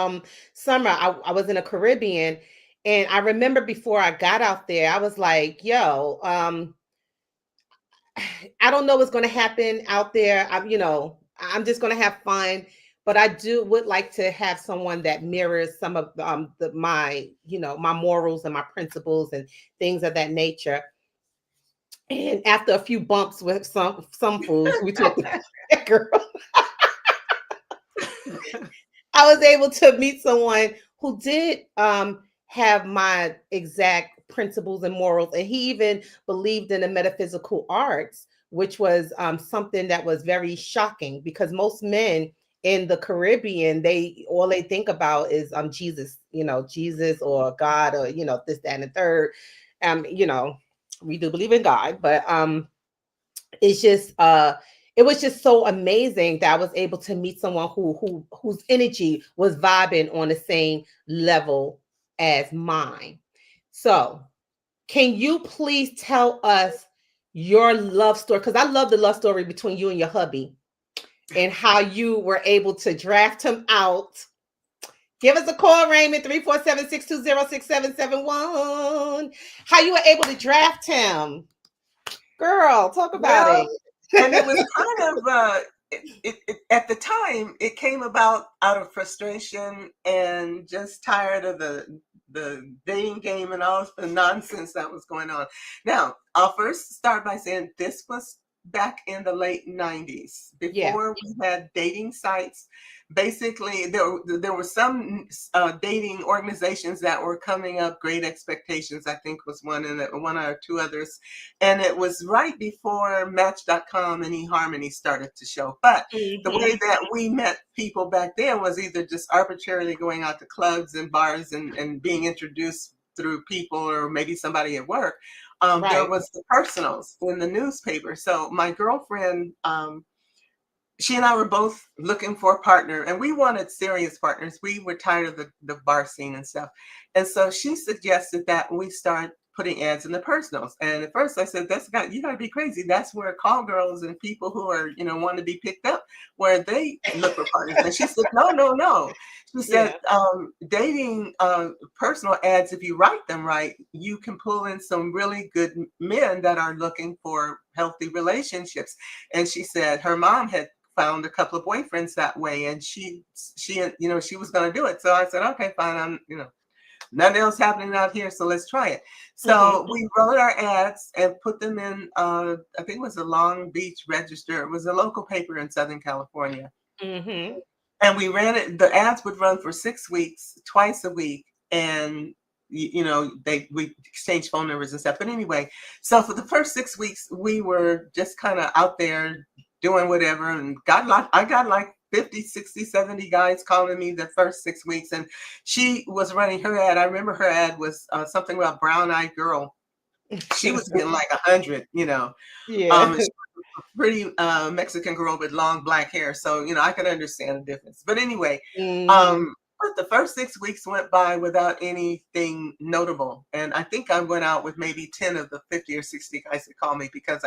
summer, I was in a Caribbean, and I remember before I got out there, I was like, yo, I don't know what's going to happen out there. I'm just going to have fun, but I would like to have someone that mirrors some of my, my morals and my principles and things of that nature. And after a few bumps with some fools, we took the girl. I was able to meet someone who did have my exact principles and morals, and he even believed in the metaphysical arts, which was something that was very shocking because most men in the Caribbean, they all they think about is Jesus, Jesus or God or this, that, and the third. You know, we do believe in God, but it's just it was just so amazing that I was able to meet someone whose energy was vibing on the same level as mine. So, can you please tell us your love story? Because I love the love story between you and your hubby and how you were able to draft him out. Give us a call, Raymond, 347-620-6771. How you were able to draft him. Girl, talk about it. well, and it was kind of at the time it came about out of frustration and just tired of the dating game and all the nonsense that was going on. Now, I'll first start by saying this was back in the late 90s, Yeah. before we had dating sites. Basically, there were some dating organizations that were coming up. Great Expectations, I think, was one, and one or two others. And it was right before Match.com and eHarmony started to show. But the Mhm. way that we met people back then was either just arbitrarily going out to clubs and bars and being introduced through people or maybe somebody at work. There Right. was the personals in the newspaper. So my girlfriend, she and I were both looking for a partner, and we wanted serious partners. We were tired of the bar scene and stuff. And so she suggested that we start putting ads in the personals. And at first I said, you gotta be crazy. That's where call girls and people who are, want to be picked up, where they look for partners. And she said, no, no, no. She said, Yeah. dating personal ads, if you write them right, you can pull in some really good men that are looking for healthy relationships. And she said her mom had found a couple of boyfriends that way, and she was going to do it. So I said, okay, fine. Nothing else happening out here, so let's try it. So Mm-hmm. we wrote our ads and put them in, I think it was a Long Beach Register. It was a local paper in Southern California. Mm-hmm. And we ran it. The ads would run for 6 weeks, twice a week. And, we exchanged phone numbers and stuff. But anyway, so for the first 6 weeks, we were just kind of out there doing whatever, and I got like 50, 60, 70 guys calling me the first 6 weeks. And she was running her ad. I remember her ad was something about brown-eyed girl. She was getting like 100, Yeah. she was a pretty Mexican girl with long black hair. So, I could understand the difference. But anyway, Mm-hmm. but the first 6 weeks went by without anything notable. And I think I went out with maybe 10 of the 50 or 60 guys that called me, because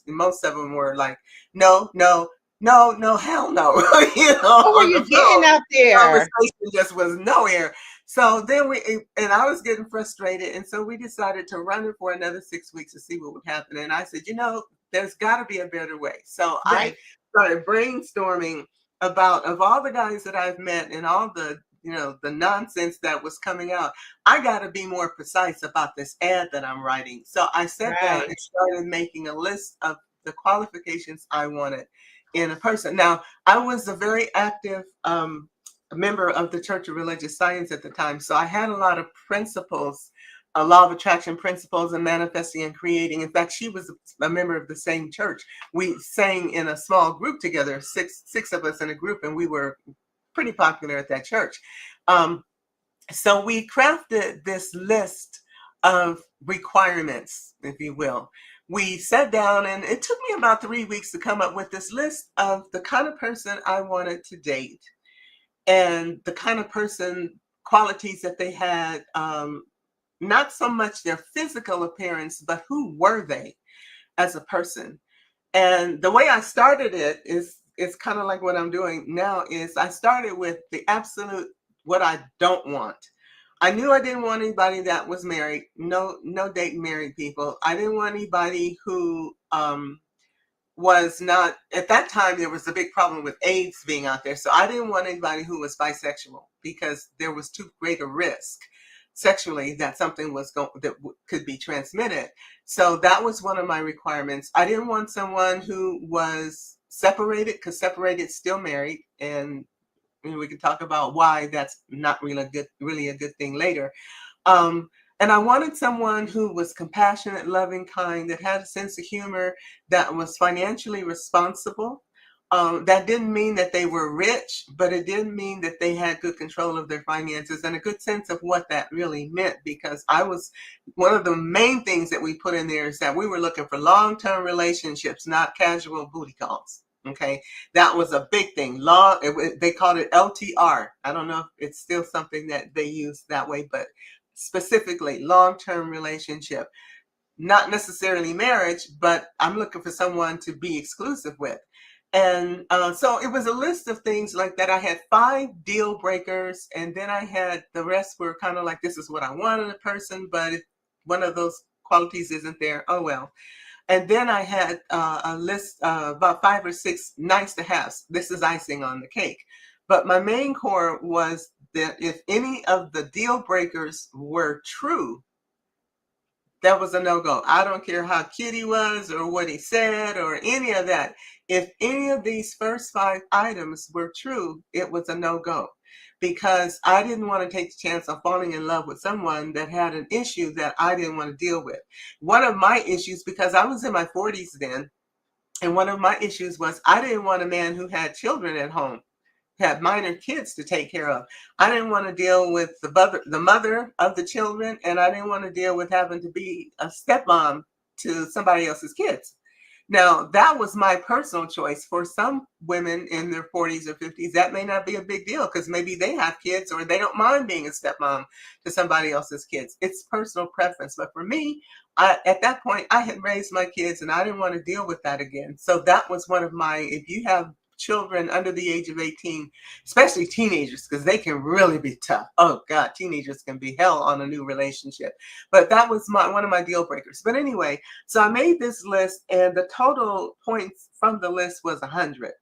most of them were like, no, no, no, no, hell no. What were On you the phone, getting out there? conversation just was nowhere. So then and I was getting frustrated. And so we decided to run it for another 6 weeks to see what would happen. And I said, there's got to be a better way. So I Right. started brainstorming about, of all the guys that I've met and all the, the nonsense that was coming out, I got to be more precise about this ad that I'm writing. So I sat down Right. and started making a list of the qualifications I wanted in a person. Now, I was a very active member of the Church of Religious Science at the time. So I had a lot of principles, law of attraction principles, and manifesting and creating. In fact, she was a member of the same church. We sang in a small group together, six of us in a group, and we were pretty popular at that church. So we crafted this list of requirements, if you will. We sat down, and it took me about 3 weeks to come up with this list of the kind of person I wanted to date, and the kind of person, qualities that they had, not so much their physical appearance, but who were they as a person. And the way I started it is kind of like what I'm doing now. Is I started with the absolute, what I don't want. I knew I didn't want anybody that was married. No dating married people. I didn't want anybody who was not, at that time there was a big problem with AIDS being out there. So I didn't want anybody who was bisexual, because there was too great a risk sexually that something was could be transmitted. So that was one of my requirements. I didn't want someone who was separated, because separated still married, and we can talk about why that's not really a good thing later. And I wanted someone who was compassionate, loving, kind, that had a sense of humor, that was financially responsible. That didn't mean that they were rich, but it did mean that they had good control of their finances and a good sense of what that really meant. Because one of the main things that we put in there is that we were looking for long-term relationships, not casual booty calls. Okay, that was a big thing. They called it LTR. I don't know if it's still something that they use that way, but specifically long-term relationship, not necessarily marriage, but I'm looking for someone to be exclusive with. And so it was a list of things like that. I had 5 deal breakers, and then I had the rest were kind of like, this is what I want in a person, but if one of those qualities isn't there, oh well. And then I had a list about 5 or 6 nice to haves. This is icing on the cake. But my main core was that if any of the deal breakers were true, that was a no-go. I don't care how cute he was or what he said or any of that. If any of these first 5 items were true, it was a no-go, because I didn't want to take the chance of falling in love with someone that had an issue that I didn't want to deal with. One of my issues, because I was in my 40s then, and one of my issues was I didn't want a man who had children at home, had minor kids to take care of. I didn't want to deal with the mother of the children, and I didn't want to deal with having to be a stepmom to somebody else's kids. Now, that was my personal choice. For some women in their 40s or 50s, that may not be a big deal because maybe they have kids or they don't mind being a stepmom to somebody else's kids. It's personal preference. But for me, at that point, I had raised my kids and I didn't want to deal with that again. So that was one of my, if you have children under the age of 18, especially teenagers, because they can really be tough. Oh God, teenagers can be hell on a new relationship. But that was one of my deal breakers. But anyway, so I made this list and the total points from the list was 100.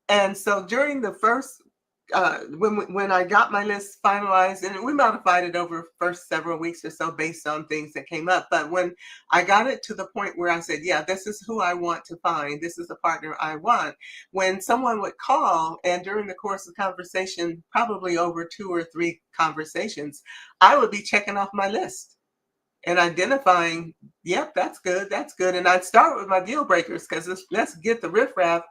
And so during the first, when I got my list finalized, and we modified it over the first several weeks or so based on things that came up. But when I got it to the point where I said, yeah, this is who I want to find, this is the partner I want, when someone would call, and during the course of conversation, probably over 2 or 3 conversations, I would be checking off my list and identifying, yep, that's good, that's good. And I'd start with my deal breakers because let's get the riffraff,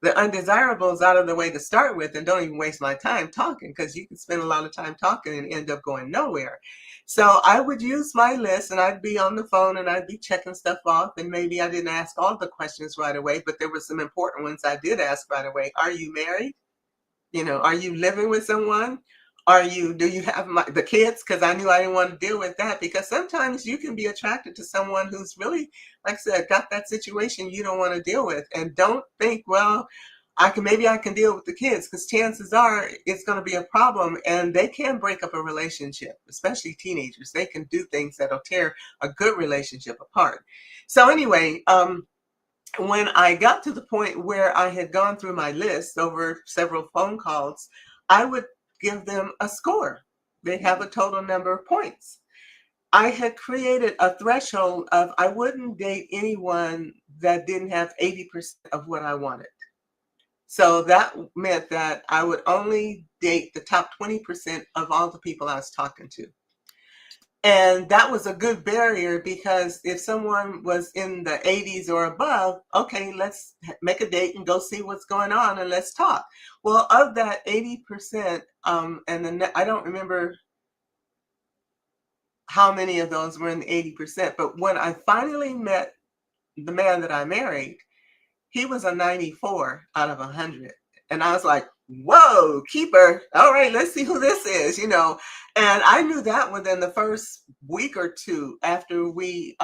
the undesirables out of the way to start with, and don't even waste my time talking, because you can spend a lot of time talking and end up going nowhere. So I would use my list and I'd be on the phone and I'd be checking stuff off, and maybe I didn't ask all the questions right away, but there were some important ones I did ask right away. Are you married? Are you living with someone? Do you have the kids? Because I knew I didn't want to deal with that, because sometimes you can be attracted to someone who's really, like I said, got that situation you don't want to deal with. And don't think, well, maybe I can deal with the kids, because chances are it's going to be a problem, and they can break up a relationship, especially teenagers. They can do things that'll tear a good relationship apart. So anyway, when I got to the point where I had gone through my list over several phone calls, I would give them a score. They have a total number of points. I had created a threshold of I wouldn't date anyone that didn't have 80% of what I wanted. So that meant that I would only date the top 20% of all the people I was talking to. And that was a good barrier, because if someone was in the 80s or above, okay, let's make a date and go see what's going on and let's talk. Well, of that 80%, and then I don't remember how many of those were in the 80%, but when I finally met the man that I married, he was a 94 out of 100. And I was like, whoa, keeper. All right, let's see who this is, And I knew that within the first week or 2 after we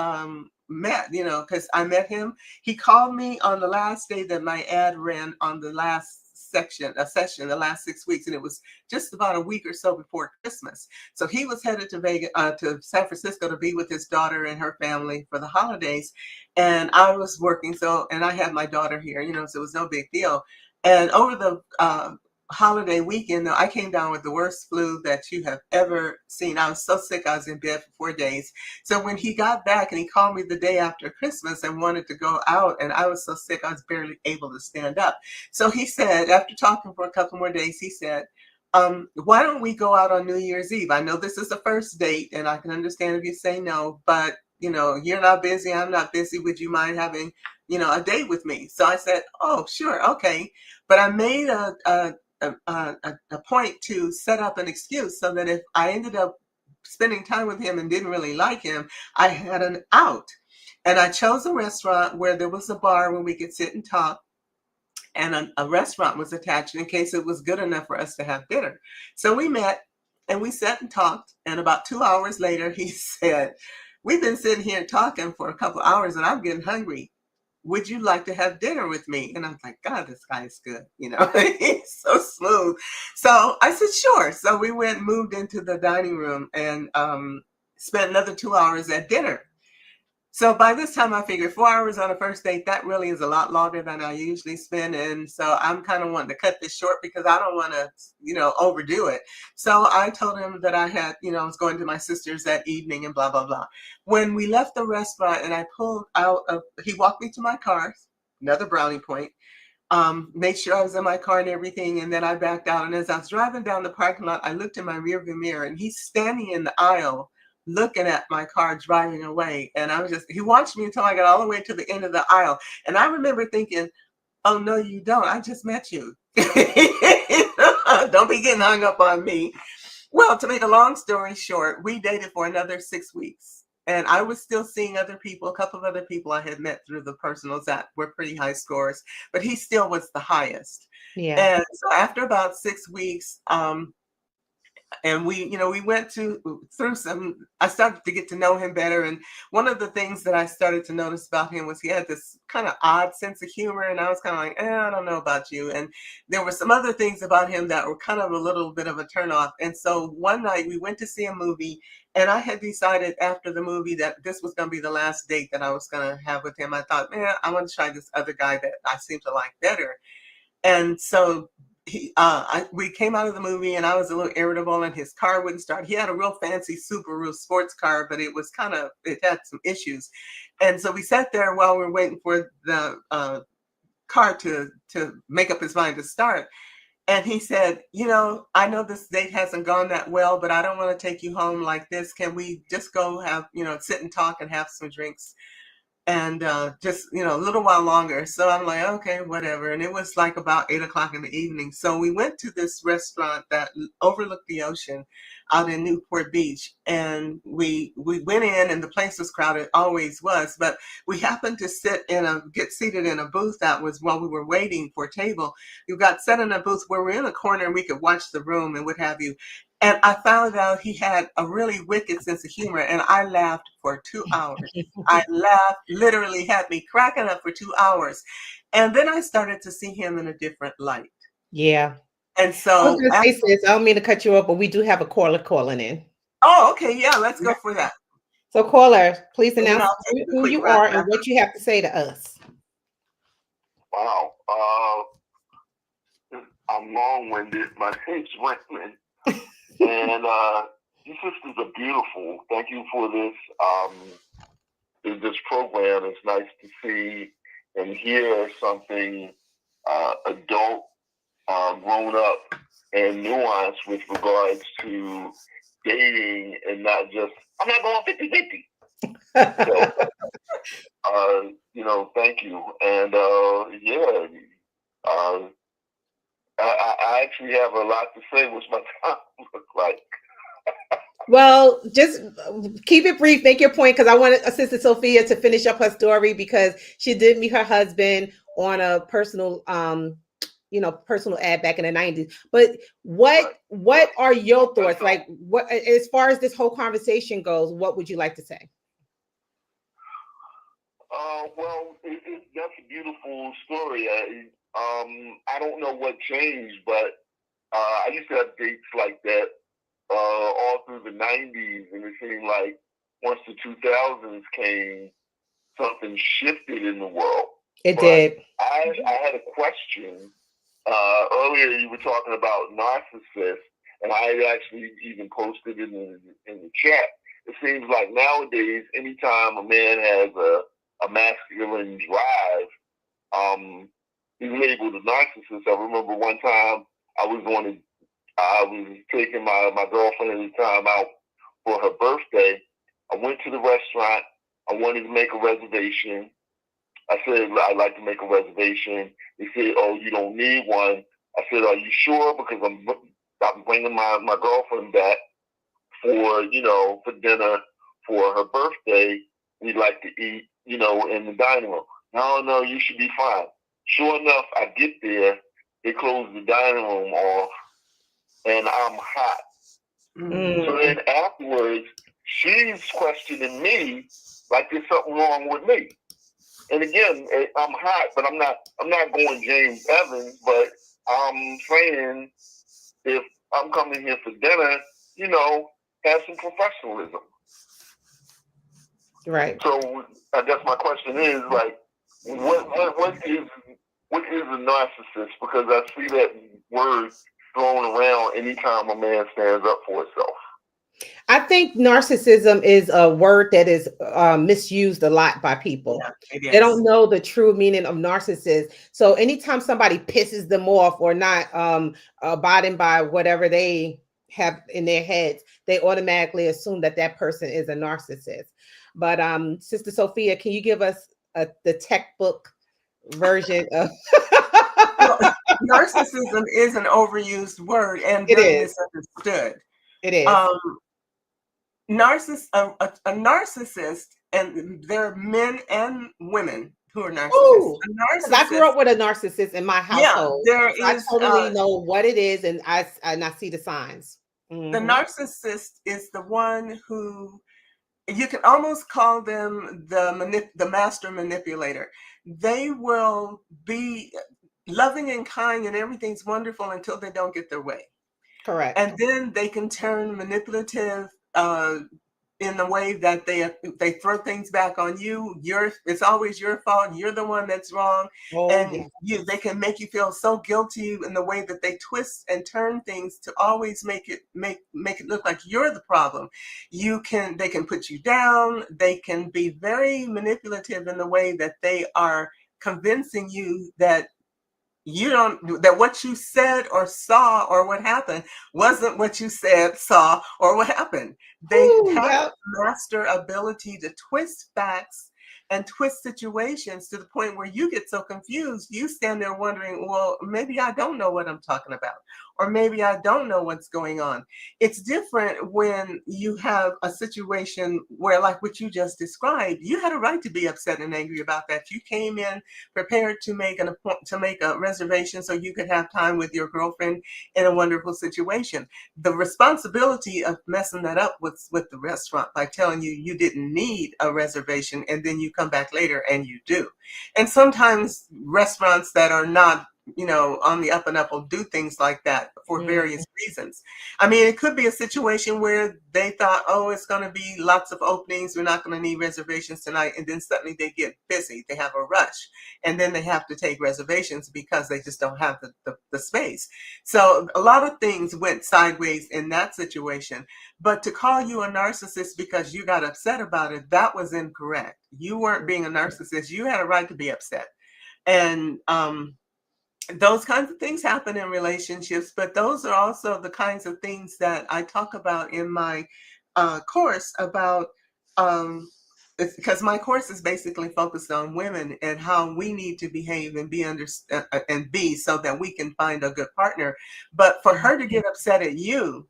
met, because I met him. He called me on the last day that my ad ran on the last session, the last 6 weeks. And it was just about a week or so before Christmas. So he was headed to to San Francisco to be with his daughter and her family for the holidays. And I was working. And I had my daughter here, so it was no big deal. And over the holiday weekend, I came down with the worst flu that you have ever seen. I was so sick, I was in bed for 4 days. So when he got back and he called me the day after Christmas and wanted to go out, and I was so sick, I was barely able to stand up. So he said, after talking for a couple more days, he said, why don't we go out on New Year's Eve? I know this is the first date, and I can understand if you say no, but you're not busy, I'm not busy. Would you mind having, a date with me? So I said, oh, sure, okay. But I made a point to set up an excuse so that if I ended up spending time with him and didn't really like him, I had an out. And I chose a restaurant where there was a bar where we could sit and talk, and a restaurant was attached in case it was good enough for us to have dinner. So we met and we sat and talked. And about 2 hours later, he said, we've been sitting here talking for a couple of hours and I'm getting hungry. Would you like to have dinner with me? And I'm like, God, this guy is good. He's so smooth. So I said, sure. So we moved into the dining room and spent another 2 hours at dinner. So by this time, I figured 4 hours on a first date, that really is a lot longer than I usually spend. And so I'm kind of wanting to cut this short because I don't want to, overdo it. So I told him that I had, I was going to my sister's that evening and blah, blah, blah. When we left the restaurant and I pulled out, he walked me to my car, another brownie point, made sure I was in my car and everything. And then I backed out. And as I was driving down the parking lot, I looked in my rearview mirror and he's standing in the aisle looking at my car driving away. And he watched me until I got all the way to the end of the aisle. And I remember thinking, oh, no, you don't. I just met you. Don't be getting hung up on me. Well, to make a long story short, we dated for another 6 weeks. And I was still seeing other people, a couple of other people I had met through the personals that were pretty high scores, but he still was the highest. Yeah. And so after about 6 weeks, and we went through some, I started to get to know him better. And one of the things that I started to notice about him was he had this kind of odd sense of humor. And I was kind of like, I don't know about you. And there were some other things about him that were kind of a little bit of a turnoff. And so one night we went to see a movie, and I had decided after the movie that this was going to be the last date that I was going to have with him. I thought, man, I want to try this other guy that I seem to like better. And so we came out of the movie, and I was a little irritable, and his car wouldn't start. He had a real fancy Subaru sports car, but it had some issues. And so we sat there while we were waiting for the car to make up his mind to start. And he said, I know this date hasn't gone that well, but I don't want to take you home like this. Can we just go have, sit and talk and have some drinks? And just a little while longer. So I'm like, okay, whatever. And it was like about 8 o'clock in the evening. So we went to this restaurant that overlooked the ocean out in Newport Beach, and we went in, and the place was crowded, always was, but we happened to get seated in a booth that was, while we were waiting for a table, you got set in a booth where we're in a corner and we could watch the room and what have you. And I found out he had a really wicked sense of humor, and I laughed for 2 hours. I laughed, literally had me cracking up for 2 hours. And then I started to see him in a different light. Yeah. And so I was going to say, sis, I don't mean to cut you off, but we do have a caller calling in. Oh, okay. Yeah, let's go for that. So caller, please announce who you are and what you have to say to us. Wow. I'm long-winded. My name's Raymond. And you sisters are beautiful. Thank you for this program. It's nice to see and hear something adult, grown up, and nuanced with regards to dating, and not just, I'm not going 50-50. So, thank you. And I actually have a lot to say. What's my time look like? Well, just keep it brief. Make your point, because I want Sister Sophia to finish up her story, because she did meet her husband on a personal, personal ad back in the 90s. But what are your thoughts? Like, what, as far as this whole conversation goes, what would you like to say? Well, that's a beautiful story. I don't know what changed, but I used to have dates like that all through the 90s, and it seemed like once the 2000s came, something shifted in the world. It did. I had a question. Earlier you were talking about narcissists, and I had actually even posted in the chat. It seems like nowadays, anytime a man has a masculine drive, he's labeled a narcissist. I remember one time I was taking my girlfriend at the time out for her birthday. I went to the restaurant. I wanted to make a reservation. I said, I'd like to make a reservation. They said, oh, you don't need one. I said, are you sure? Because I'm bringing my girlfriend back for dinner for her birthday. We'd like to eat, in the dining room. No, you should be fine. Sure enough, I get there. They close the dining room off, and I'm hot. Mm. So then afterwards, she's questioning me like there's something wrong with me. And again, I'm hot, but I'm not going James Evans, but I'm saying if I'm coming here for dinner, have some professionalism. Right. So I guess my question is, like, what is a narcissist? Because I see that word thrown around anytime a man stands up for himself. I think narcissism is a word that is misused a lot by people. Yeah, they don't know the true meaning of narcissist. So anytime somebody pisses them off or not abiding by whatever they have in their heads, they automatically assume that person is a narcissist. But Sister Sophia, can you give us the textbook version of well, narcissism is an overused word and very misunderstood. It is. a narcissist, and there are men and women who are narcissists. Ooh, A because I grew narcissist, up with a narcissist in my yeah, household, there so I is totally know what it is, and I see the signs. the Hmm. narcissist is the one who, you can almost call them the master manipulator. They will be loving and kind and everything's wonderful until they don't get their way. Correct. And then they can turn manipulative in the way that they throw things back on you. It's always your fault. You're the one that's wrong, Oh and yes. they can make you feel so guilty in the way that they twist and turn things to always make it look like you're the problem. They can put you down. They can be very manipulative in the way that they are convincing you that what you said or saw or what happened wasn't what you said, saw, or what happened. They Ooh, have yep. a master ability to twist facts and twist situations to the point where you get so confused. You stand there wondering, well, maybe I don't know what I'm talking about, or maybe I don't know what's going on. It's different when you have a situation where, like what you just described, you had a right to be upset and angry about that. You came in prepared to make a reservation so you could have time with your girlfriend in a wonderful situation. The responsibility of messing that up with the restaurant by telling you you didn't need a reservation, and then you come back later and you do. And sometimes restaurants that are not, on the up and up will do things like that for Mm. various reasons. I mean, it could be a situation where they thought, oh, it's going to be lots of openings, we're not going to need reservations tonight, and then suddenly they get busy, they have a rush, and then they have to take reservations because they just don't have the space. So a lot of things went sideways in that situation. But to call you a narcissist because you got upset about it, that was incorrect. You weren't being a narcissist. You had a right to be upset. And those kinds of things happen in relationships, but those are also the kinds of things that I talk about in my course about, because my course is basically focused on women and how we need to behave and be so that we can find a good partner. But for her to get upset at you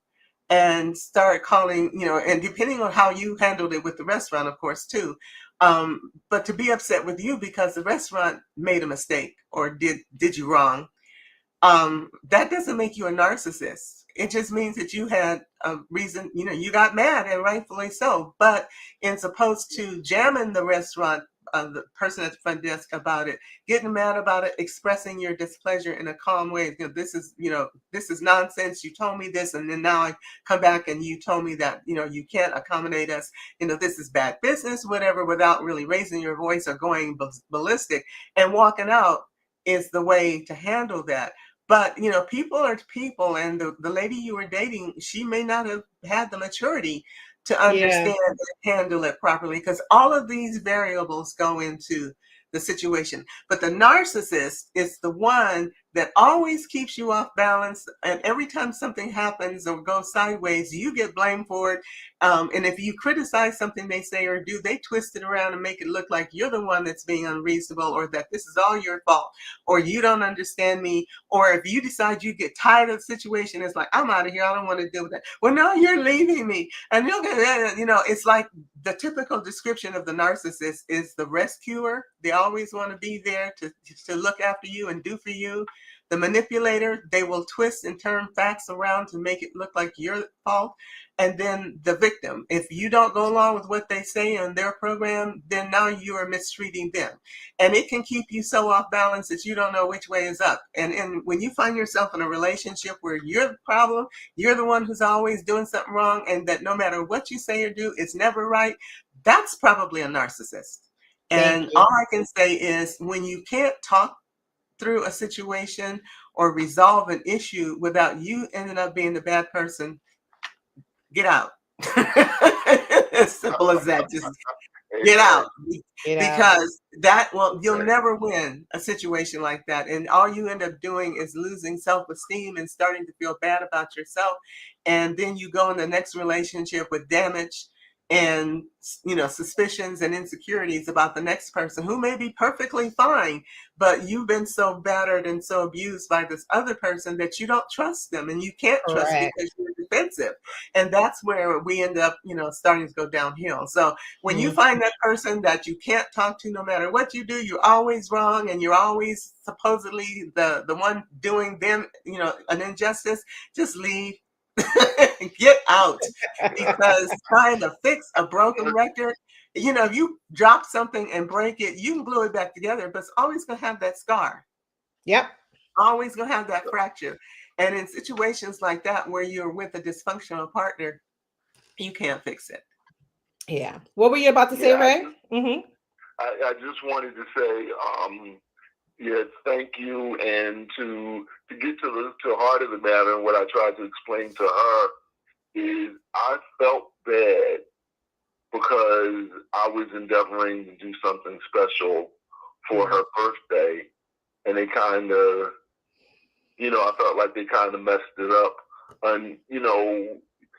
and start calling, and depending on how you handled it with the restaurant, of course, too. But to be upset with you because the restaurant made a mistake or did you wrong, that doesn't make you a narcissist. It just means that you had a reason, you got mad, and rightfully so. But as opposed to jamming the restaurant, the person at the front desk about it, getting mad about it, expressing your displeasure in a calm way. This is nonsense. You told me this, and then now I come back and you told me that, you can't accommodate us. This is bad business, whatever, without really raising your voice or going ballistic, and walking out is the way to handle that. But, people are people, and the lady you were dating, she may not have had the maturity to Yeah. understand and handle it properly, because all of these variables go into the situation. But the narcissist is the one that always keeps you off balance, and every time something happens or goes sideways, you get blamed for it. And if you criticize something they say or do, they twist it around and make it look like you're the one that's being unreasonable, or that this is all your fault, or you don't understand me. Or if you decide you get tired of the situation, it's like, I'm out of here, I don't want to deal with that. Well, no, you're leaving me. And it's like the typical description of the narcissist is the rescuer. They always want to be there to look after you and do for you. The manipulator, they will twist and turn facts around to make it look like your fault. And then the victim, if you don't go along with what they say on their program, then now you are mistreating them. And it can keep you so off balance that you don't know which way is up. And when you find yourself in a relationship where you're the problem, you're the one who's always doing something wrong, and that no matter what you say or do, it's never right, that's probably a narcissist. Thank And you. all I can say is, when you can't talk through a situation or resolve an issue without you ending up being the bad person, get out. As simple as that. Just get out. Get out. Because you'll never win a situation like that. And all you end up doing is losing self-esteem and starting to feel bad about yourself. And then you go in the next relationship with damage and, you know, suspicions and insecurities about the next person who may be perfectly fine, but you've been so battered and so abused by this other person that you don't trust them, and you can't trust Correct. because you're defensive. And that's where we end up, you know, starting to go downhill. So when you find that person that you can't talk to, no matter what you do, you're always wrong, and you're always supposedly the one doing them, you know, an injustice, just leave. Get out, because trying to fix a broken record, you know, if you drop something and break it, you can glue it back together, but it's always going to have that scar. Yep. Always going to have that fracture. And in situations like that, where you're with a dysfunctional partner, you can't fix it. Yeah. What were you about to say, Ray? I just wanted to say, yes, thank you. And to get to the heart of the matter, what I tried to explain to her is I felt bad because I was endeavoring to do something special for her birthday, and they kind of, you know, I felt like they kind of messed it up. And, you know,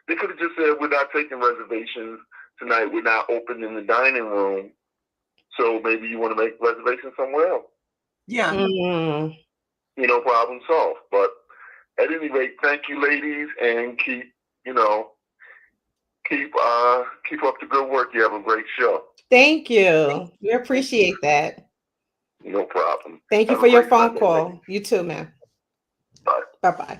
they could have just said, we're not taking reservations tonight. We're not opening the dining room. So maybe you want to make reservations somewhere else. Yeah. You know, problem solved. But at any rate, thank you, ladies, and keep up the good work. You have a great show. Thank you. We appreciate that. No problem. Thank you for your phone call. You too, man. Bye. Bye-bye.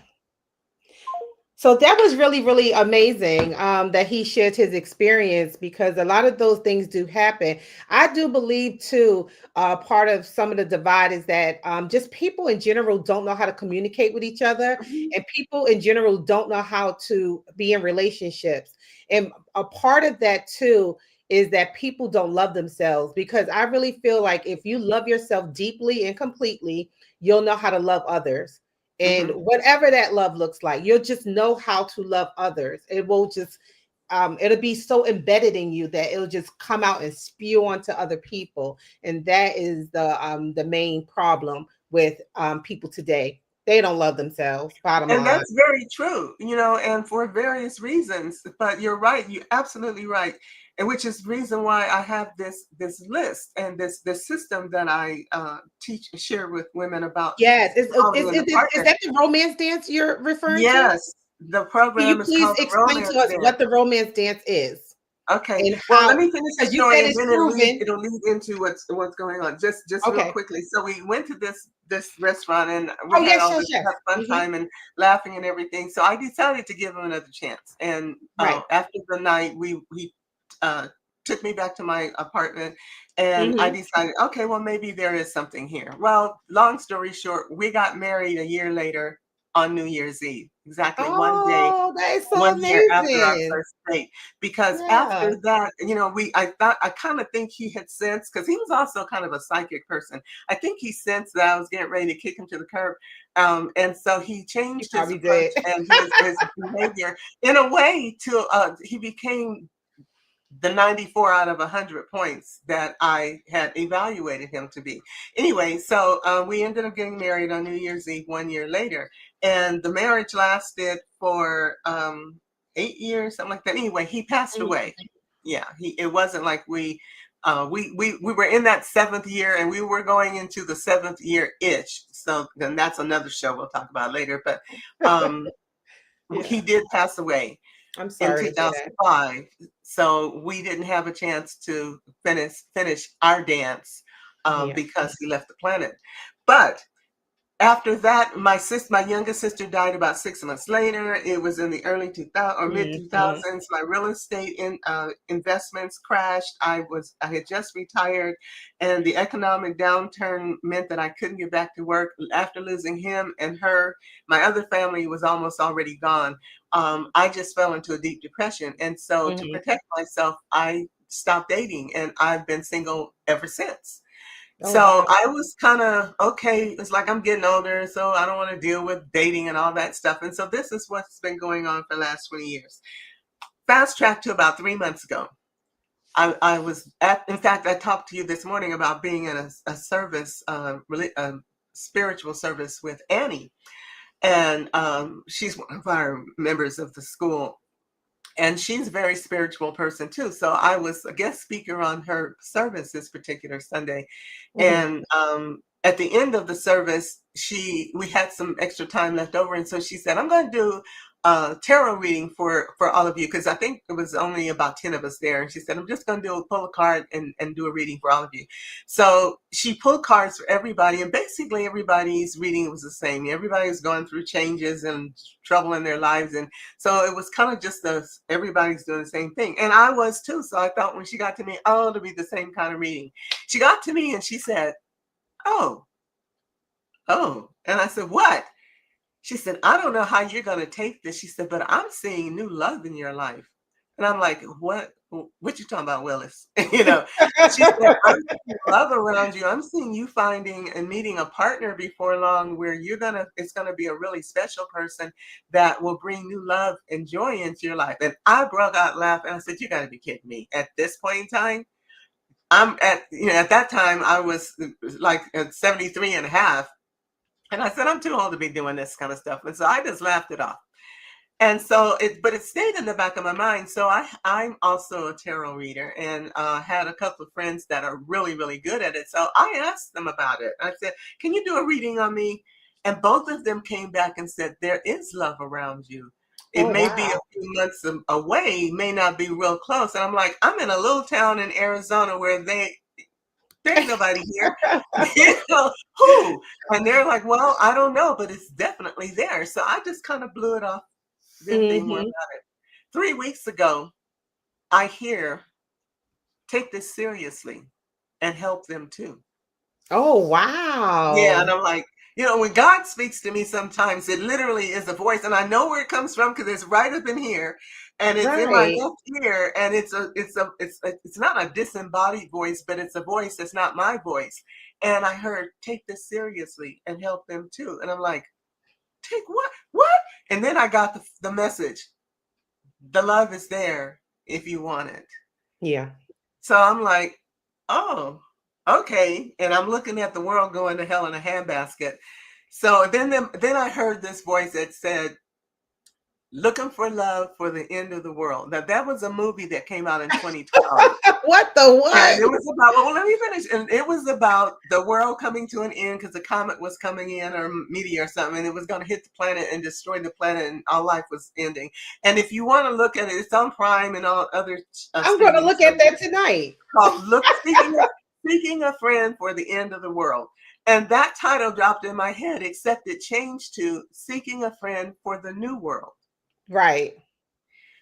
So that was really, really amazing that he shared his experience, because a lot of those things do happen. I do believe too, part of some of the divide is that just people in general don't know how to communicate with each other, and people in general don't know how to be in relationships. And a part of that too is that people don't love themselves, because I really feel like if you love yourself deeply and completely, you'll know how to love others. And whatever that love looks like, you'll just know how to love others. It will just, it'll be so embedded in you that it'll just come out and spew onto other people. And that is the main problem with people today. They don't love themselves, bottom line. And that's very true, you know, and for various reasons. But you're right, you're absolutely right. And which is the reason why I have this list and this system that I share with women about. Yes, is that the romance dance you're referring to? Yes, the program is called the Romance Dance. Explain to us what the romance dance is? Okay, well, let me finish the story, and then it'll lead into what's going on. Just real quickly. So we went to this restaurant, and we had all this fun time and laughing and everything. So I decided to give him another chance. And after the night, he took me back to my apartment, and I decided, okay, well, maybe there is something here. Well, long story short, we got married a year later on New Year's Eve, exactly one day, that is so 1 year after our first date. Because after that, you know, I kind of think he had sensed, because he was also kind of a psychic person. I think he sensed that I was getting ready to kick him to the curb. And so he changed his approach and his behavior in a way to, he became the 94 out of 100 points that I had evaluated him to be. Anyway, so we ended up getting married on New Year's Eve 1 year later. And the marriage lasted for 8 years, something like that. Anyway, he passed away. Yeah, it wasn't like we were in that 7th year, and we were going into the 7th year-ish. So then that's another show we'll talk about later. But he did pass away. I'm sorry. In 2005, so we didn't have a chance to finish our dance because he left the planet. But after that, my youngest sister died about 6 months later. It was in the early 2000s or mid 2000s. My real estate investments crashed. I had just retired, and the economic downturn meant that I couldn't get back to work. After losing him and her, my other family was almost already gone. I just fell into a deep depression, and so to protect myself, I stopped dating, and I've been single ever since. So I was kind of, okay, it's like I'm getting older, so I don't want to deal with dating and all that stuff. And so this is what's been going on for the last 20 years. Fast track to about 3 months ago. I was in fact, I talked to you this morning about being in a service, a spiritual service with Annie. And she's one of our members of the school. And she's a very spiritual person too. So I was a guest speaker on her service this particular Sunday. Mhm. And at the end of the service, we had some extra time left over. And so she said, I'm going to do a tarot reading for all of you, because I think it was only about 10 of us there. And she said, I'm just going to pull a card and do a reading for all of you. So she pulled cards for everybody. And basically everybody's reading was the same. Everybody was going through changes and trouble in their lives. And so it was kind of just everybody's doing the same thing. And I was too. So I thought when she got to me, oh, it'll be the same kind of reading. She got to me and she said, oh. And I said, what? She said, I don't know how you're going to take this. She said, but I'm seeing new love in your life. And I'm like, what you talking about, Willis? You know, she said, I'm seeing love around you. I'm seeing you finding and meeting a partner before long where it's going to be a really special person that will bring new love and joy into your life. And I broke out laughing. I said, you got to be kidding me. At this point in time, at that time I was like at 73 and a half. And I said, I'm too old to be doing this kind of stuff. And so I just laughed it off. And so but it stayed in the back of my mind. So I'm also a tarot reader, and had a couple of friends that are really, really good at it. So I asked them about it. I said, can you do a reading on me? And both of them came back and said, there is love around you. It Oh, may be wow. a few months away, may not be real close. And I'm like, I'm in a little town in Arizona where there ain't nobody here. You know, who? And they're like, well, I don't know, but it's definitely there. So I just kind of blew it off. Didn't think more about Mhm. it. 3 weeks ago, I hear, take this seriously and help them too. Oh, Yeah, and wow. I'm like, when God speaks to me sometimes, it literally is a voice, and I know where it comes from because it's right up in here, and it's in my Right. left ear, and it's not a disembodied voice, but it's a voice that's not my voice. And I heard, take this seriously and help them too. And I'm like, take what? What? And then I got the message. The love is there if you want it. Yeah. So I'm like, oh, okay. And I'm looking at the world going to hell in a handbasket. So then I heard this voice that said, looking for love for the end of the world. Now that was a movie that came out in 2012. What the And what? it was about, well, let me finish. And it was about the world coming to an end because a comet was coming in, or meteor or something, and it was going to hit the planet and destroy the planet, and all life was ending. And if you want to look at it, it's on Prime and all other I'm going to streaming look at that services, tonight. called Seeking a Friend for the End of the World. And that title dropped in my head, except it changed to Seeking a Friend for the New World. Right.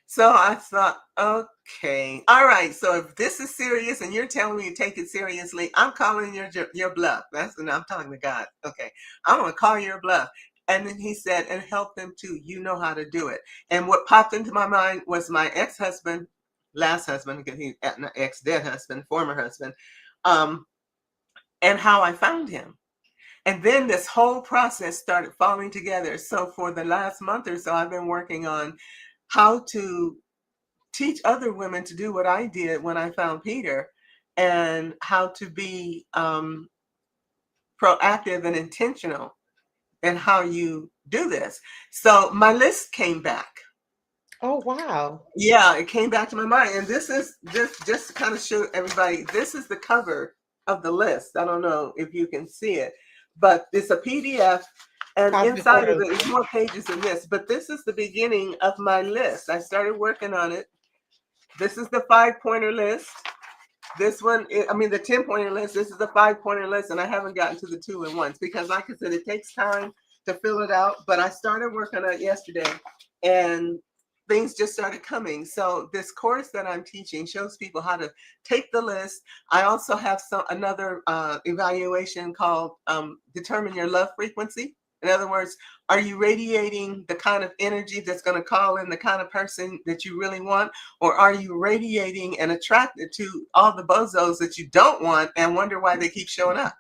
So I thought, okay, all right. So if this is serious and you're telling me to take it seriously, I'm calling your bluff. That's when I'm talking to God. Okay, I'm gonna call your bluff. And then he said, and help them too. You know how to do it. And what popped into my mind was my ex-husband, last husband, because he's an ex-dead husband, former husband, and how I found him. And then this whole process started falling together. So for the last month or so, I've been working on how to teach other women to do what I did when I found Peter, and how to be proactive and intentional in how you do this. So my list came back. Oh, wow. Yeah, it came back to my mind. And this is just to kind of show everybody, this is the cover of the list. I don't know if you can see it, but it's a PDF. And Copy inside of photos. it is more pages than this. But this is the beginning of my list. I started working on it. This is the 5-pointer list. This one, the 10-pointer list. This is the 5-pointer list, and I haven't gotten to the 2-in-1s because, like I said, it takes time to fill it out. But I started working on it yesterday, and things just started coming. So this course that I'm teaching shows people how to take the list. I also have another evaluation called Determine Your Love Frequency. In other words, are you radiating the kind of energy that's going to call in the kind of person that you really want? Or are you radiating and attracted to all the bozos that you don't want and wonder why they keep showing up?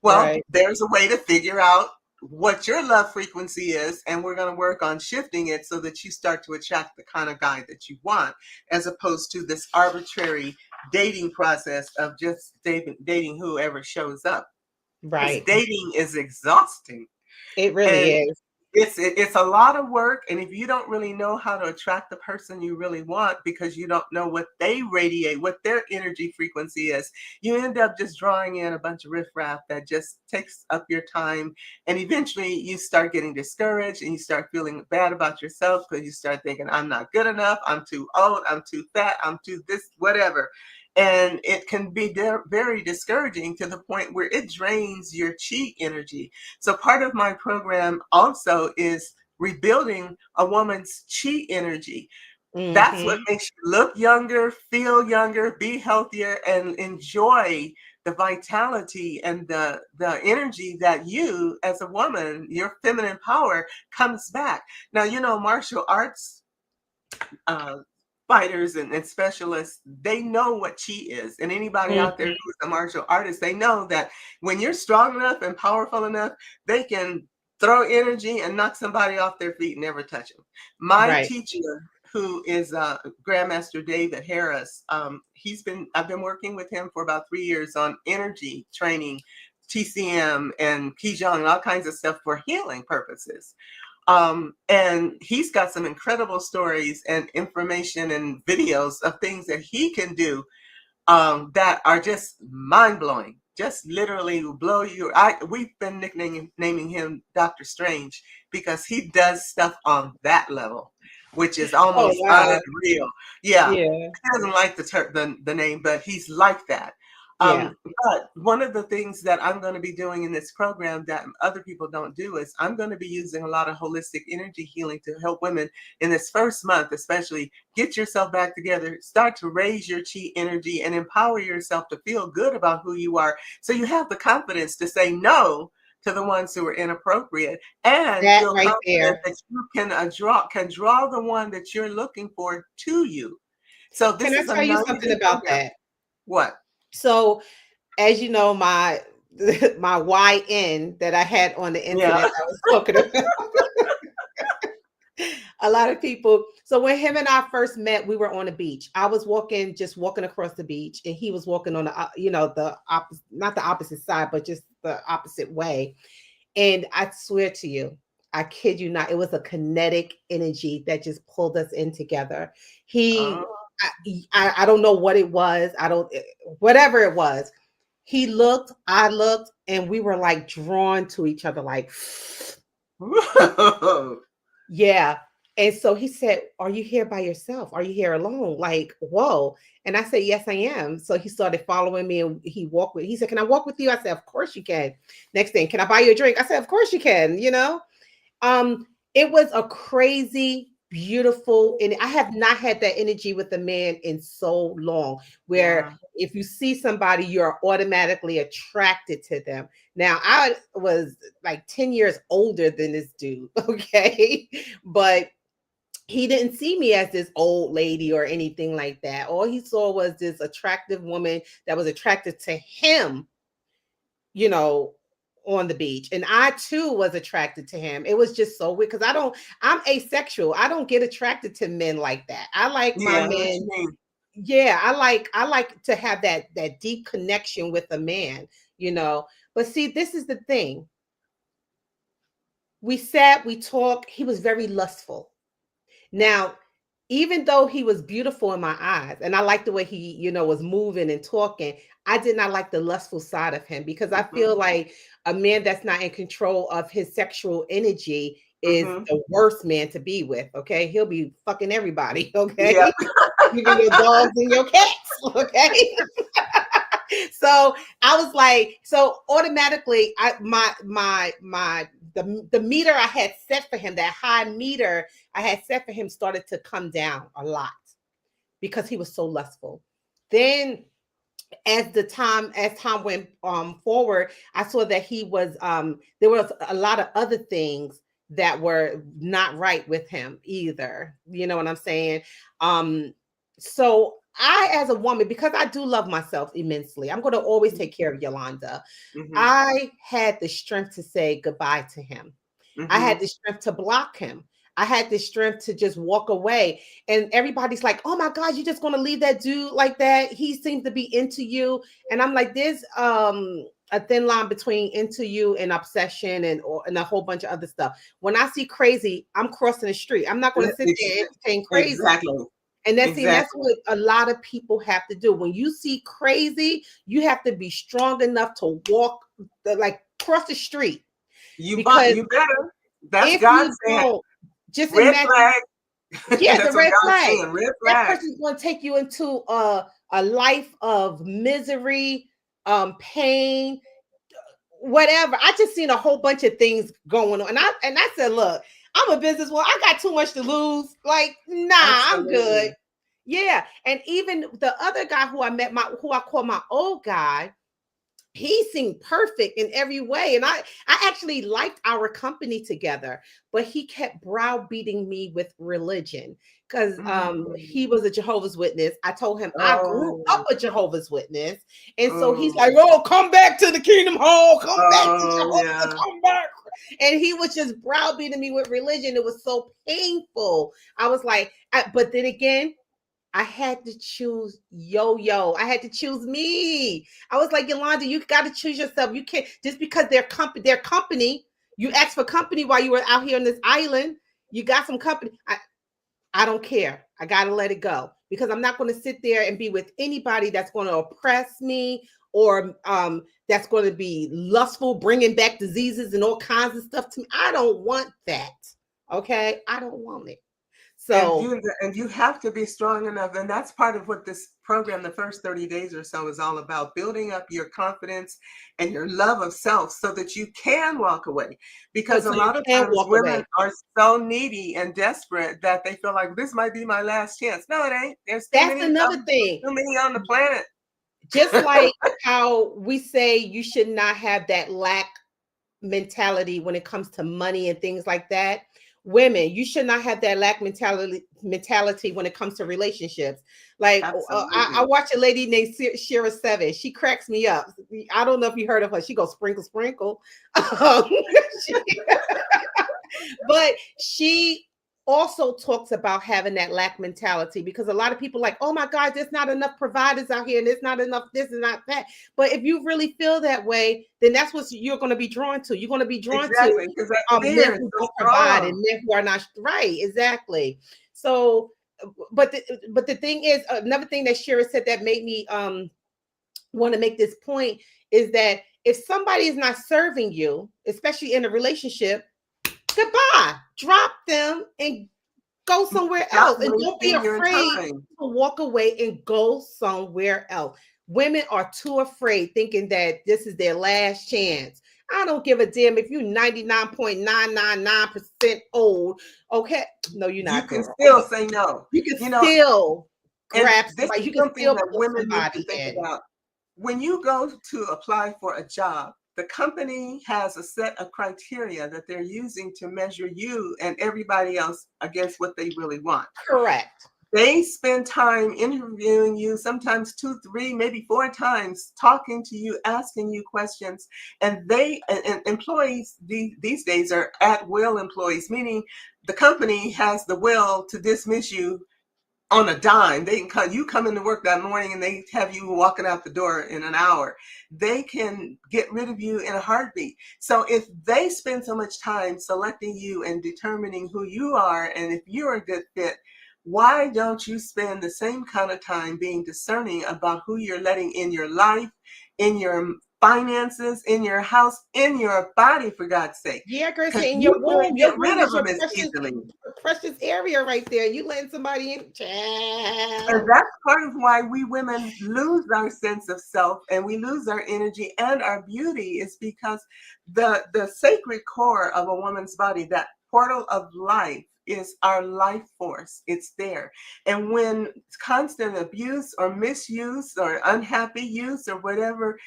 Well, Right. there's a way to figure out what your love frequency is, and we're going to work on shifting it so that you start to attract the kind of guy that you want, as opposed to this arbitrary dating process of just dating whoever shows up. Because Right. dating is exhausting. It really And is. It's a lot of work, and if you don't really know how to attract the person you really want because you don't know what they radiate, what their energy frequency is, you end up just drawing in a bunch of riffraff that just takes up your time, and eventually you start getting discouraged and you start feeling bad about yourself because you start thinking, I'm not good enough, I'm too old, I'm too fat, I'm too this, whatever. And it can be very discouraging to the point where it drains your chi energy. So part of my program also is rebuilding a woman's chi energy. That's what Mm-hmm. makes you look younger, feel younger, be healthier, and enjoy the vitality and the energy that you, as a woman, your feminine power comes back. Now, you know, martial arts uh, fighters and specialists, they know what chi is. And anybody out there Mm-hmm. who's a martial artist, they know that when you're strong enough and powerful enough, they can throw energy and knock somebody off their feet and never touch them. My Right. teacher, who is Grandmaster David Harris, I've been working with him for about 3 years on energy training, TCM and Qigong and all kinds of stuff for healing purposes. And he's got some incredible stories and information and videos of things that he can do that are just mind blowing. Just literally blow you. We've been naming him Dr. Strange because he does stuff on that level, which is Oh almost wow. unreal. Yeah, Yeah. he doesn't like the name, but he's like that. Yeah. But one of the things that I'm going to be doing in this program that other people don't do is I'm going to be using a lot of holistic energy healing to help women in this first month, especially get yourself back together, start to raise your chi energy and empower yourself to feel good about who you are. So you have the confidence to say no to the ones who are inappropriate and That feel right confident there. that you can draw the one that you're looking for to you. So Can this I is a tell you something 90-day about program. that? What? So, as you know, my my YN that I had on the Yeah. internet I was talking about. A lot of people. So when him and I first met, we were on the beach. I was just walking across the beach, and he was walking on the, the opposite, not the opposite side, but just the opposite way. And I swear to you, I kid you not, it was a kinetic energy that just pulled us in together. He, Oh. I don't know what it was. Whatever it was. He looked, I looked, and we were like drawn to each other, like, yeah. And so he said, "Are you here by yourself? Are you here alone?" Like, whoa. And I said, "Yes, I am." So he started following me and he said, "Can I walk with you?" I said, "Of course you can." Next thing, "Can I buy you a drink?" I said, "Of course you can," It was a crazy, beautiful, and I have not had that energy with a man in so long, where Yeah. if you see somebody, you're automatically attracted to them. Now, I was like 10 years older than this dude, okay? But he didn't see me as this old lady or anything like that. All he saw was this attractive woman that was attracted to him, you know, on the beach. And I too was attracted to him. It was just so weird because I'm asexual. I don't get attracted to men like that. I like my Yeah, I know what you men. mean. Yeah, I like to have that deep connection with a man. But see, this is the thing. We sat, we talked, he was very lustful. Now, even though he was beautiful in my eyes, and I liked the way he, was moving and talking, I did not like the lustful side of him because I Mhm. feel like a man that's not in control of his sexual energy is Mhm. the worst man to be with. Okay. He'll be fucking everybody. Yeah. Okay. Even your dogs and your cats. Okay. So I was like, so automatically, the meter I had set for him, that high meter I had set for him, started to come down a lot because he was so lustful. Then as time went forward, I saw that he was there was a lot of other things that were not right with him either. You know what I'm saying? So I, as a woman, because I do love myself immensely, I'm going to always take care of Yolanda. Mhm. I had the strength to say goodbye to him. I had Mhm. the strength to block him. I had the strength to just walk away. And everybody's like, "Oh my God, you're just gonna leave that dude like that? He seems to be into you." And I'm like, a thin line between into you and obsession and a whole bunch of other stuff. When I see crazy, I'm crossing the street. I'm not going to sit there and entertain crazy. Exactly. And that's what a lot of people have to do. When you see crazy, you have to be strong enough to walk, like cross the street. You better. That's God saying. Just red imagine, flag. Yeah, That's the red what God's flag. saying, red That flag. person's going to take you into a life of misery, pain, whatever. I just seen a whole bunch of things going on, and I said, look, I'm a businesswoman. I got too much to lose. Like, nah, Absolutely. I'm good. Yeah, and even the other guy who I met, who I call my old guy, he seemed perfect in every way, and I actually liked our company together, but he kept browbeating me with religion because he was a Jehovah's Witness. I told him I grew up a Jehovah's Witness, and so he's like, "Oh, come back to the Kingdom Hall, come back to Jehovah, come back." And he was just browbeating me with religion. It was so painful. I was like, but then again, I had to choose Yo-Yo. I had to choose me. I was like, Yolanda, you got to choose yourself. You can't, just because their company, you asked for company while you were out here on this island. You got some company. I don't care. I got to let it go, because I'm not going to sit there and be with anybody that's going to oppress me, or that's going to be lustful, bringing back diseases and all kinds of stuff to me. I don't want that. Okay? I don't want it. So, and you have to be strong enough. And that's part of what this program, the first 30 days or so, is all about: building up your confidence and your love of self so that you can walk away. Because a lot of times women are so needy and desperate that they feel like this might be my last chance. No, it ain't. That's another thing. Too many on the planet. Just like how we say you should not have that lack mentality when it comes to money and things like that. Women, you should not have that lack mentality when it comes to relationships. Like I watch a lady named Shira Seven. She cracks me up. I don't know if you heard of her. She goes sprinkle, sprinkle. But she also talks about having that lack mentality, because a lot of people like, oh my God, there's not enough providers out here, and there's not enough this and not that. But if you really feel that way, then that's what you're going to be drawn to. You're going to be drawn to men who don't provide and men who are not right. Exactly. So, but the thing is, another thing that Shira said that made me want to make this point is that if somebody is not serving you, especially in a relationship, goodbye. Drop them and go somewhere else. And don't be afraid to walk away and go somewhere else. Women are too afraid, thinking that this is their last chance. I don't give a damn if you're 99.999% old. Okay. No, you're not. You can still say no. You can still grab somebody. You can still put women need to think about. When you go to apply for a job, the company has a set of criteria that they're using to measure you and everybody else against what they really want. Correct. They spend time interviewing you, sometimes 2, 3, maybe 4 times, talking to you, asking you questions. And employees these days are at will employees, meaning the company has the will to dismiss you on a dime. They can you come into work that morning and they have you walking out the door in an hour. They can get rid of you in a heartbeat. So if they spend so much time selecting you and determining who you are and if you're a good fit, why don't you spend the same kind of time being discerning about who you're letting in your life, in your finances, in your house, in your body, for God's sake? Yeah, Grace, in your womb, get rid of them as easily. Precious area right there. You letting somebody in. And that's part of why we women lose our sense of self and we lose our energy and our beauty, is because the sacred core of a woman's body, that portal of life, is our life force. It's there. And when constant abuse or misuse or unhappy use or whatever,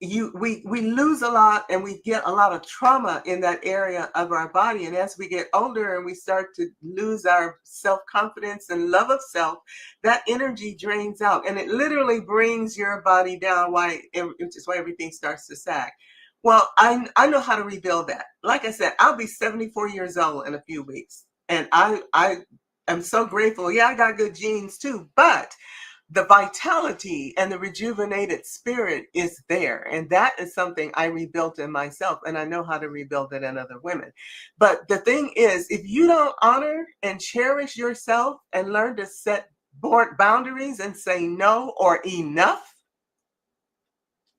we lose a lot, and we get a lot of trauma in that area of our body. And as we get older and we start to lose our self-confidence and love of self, that energy drains out, and it literally brings your body down, which is why everything starts to sag. Well, I know how to rebuild that. Like I said, I'll be 74 years old in a few weeks, and I am so grateful. Yeah, I got good genes too, but the vitality and the rejuvenated spirit is there. And that is something I rebuilt in myself, and I know how to rebuild it in other women. But the thing is, if you don't honor and cherish yourself and learn to set boundaries and say no or enough,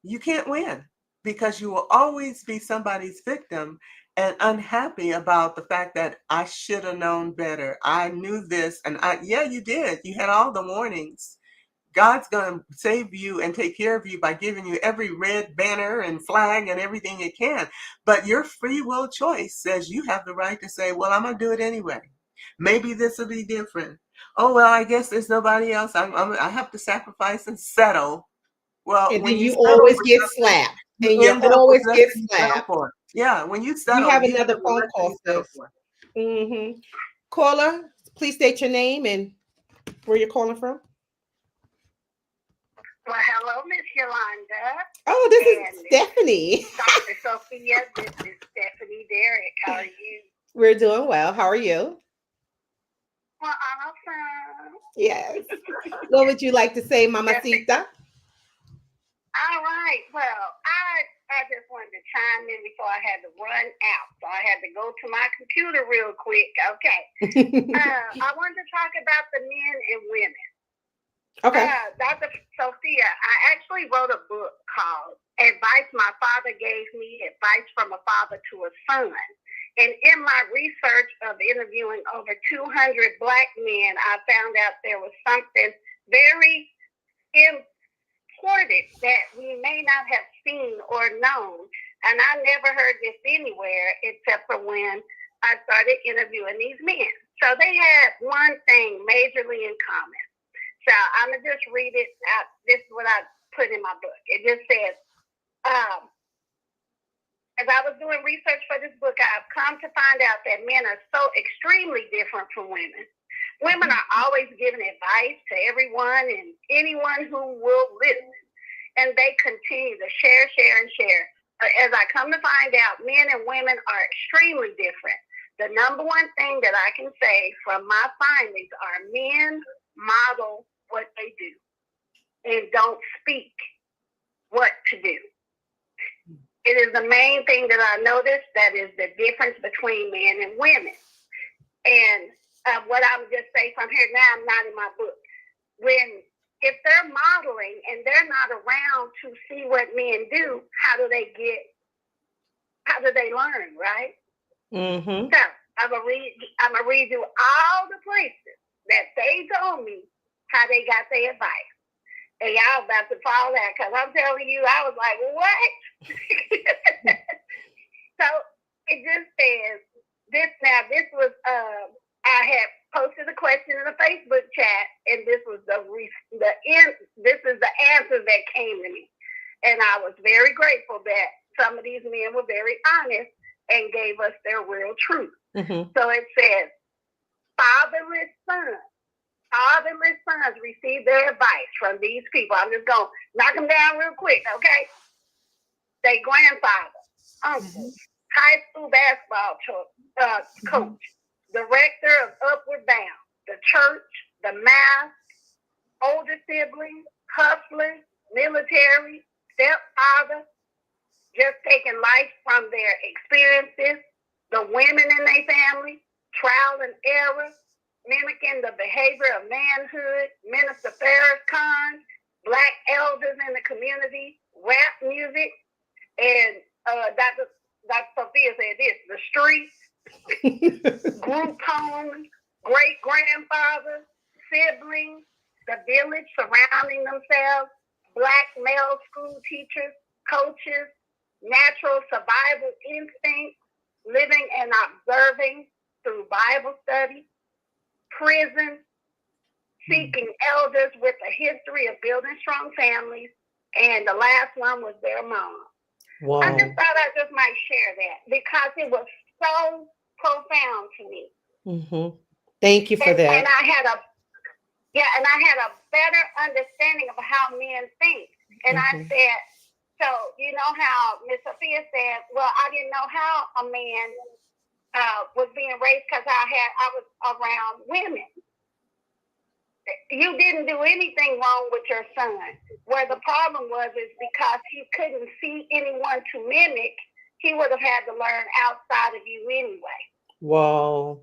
you can't win, because you will always be somebody's victim and unhappy about the fact that I should have known better. I knew this, and yeah, you did. You had all the warnings. God's going to save you and take care of you by giving you every red banner and flag and everything it can. But your free will choice says you have the right to say, well, I'm going to do it anyway. Maybe this will be different. Oh, well, I guess there's nobody else. I have to sacrifice and settle. Well, And when then you you settle always for get something, slapped. you And you end up with always get nothing to settle slapped. for. Yeah, when you We settle, have you end another up with phone nothing call, to settle sis. for. Mm-hmm. Caller, please state your name and where you're calling from. Well, hello, Miss Yolanda. Oh, this And is Stephanie. Dr. Sophia, this is Stephanie Derrick. How are you? We're doing well. How are you? Well, awesome. Yes. What would you like to say, Mamacita? All right. Well, I just wanted to chime in before I had to run out. So I had to go to my computer real quick. Okay. I wanted to talk about the men and women. Okay. Dr. Sophia, I actually wrote a book called Advice My Father Gave Me, Advice from a Father to a Son. And in my research of interviewing over 200 Black men, I found out there was something very important that we may not have seen or known. And I never heard this anywhere except for when I started interviewing these men. So they had one thing majorly in common. So I'm going to just read it out. This is what I put in my book. It just says, as I was doing research for this book, I've come to find out that men are so extremely different from women. Women are always giving advice to everyone and anyone who will listen. And they continue to share. As I come to find out, men and women are extremely different. The number one thing that I can say from my findings are men model what they do and don't speak what to do. It is the main thing that I noticed that is the difference between men and women. And what I would just say from here now, I'm not in my book. If they're modeling and they're not around to see what men do, how do they learn, right? Mm-hmm. So I'm gonna read you all the places that they told me how they got their advice. And y'all about to fall out, because I'm telling you, I was like, what? So it just says this. Now, this was I had posted a question in the Facebook chat, and this was this is the answer that came to me. And I was very grateful that some of these men were very honest and gave us their real truth. Mm-hmm. So it says, fatherless sons receive their advice from these people. I'm just going to knock them down real quick, okay? Their grandfather, uncle, high school basketball coach, director of Upward Bound, the church, the math, older siblings, hustlers, military, stepfather, just taking life from their experiences, the women in their family, trial and error, mimicking the behavior of manhood, Minister Farrakhan, Black elders in the community, rap music, and Dr. Sophia said this, the streets, group homes, great-grandfathers, siblings, the village surrounding themselves, Black male school teachers, coaches, natural survival instincts, living and observing through Bible study, prison, seeking elders with a history of building strong families, and the last one was their mom. Wow. I just thought I just might share that because it was so profound to me. Mm-hmm. Thank you for that. And I had a better understanding of how men think. And I said, so you know how Miss Sophia said, well, I didn't know how a man was being raised because I was around women. you didn't do anything wrong with your son. Where the problem was is because he couldn't see anyone to mimic, he would have had to learn outside of you anyway. Whoa.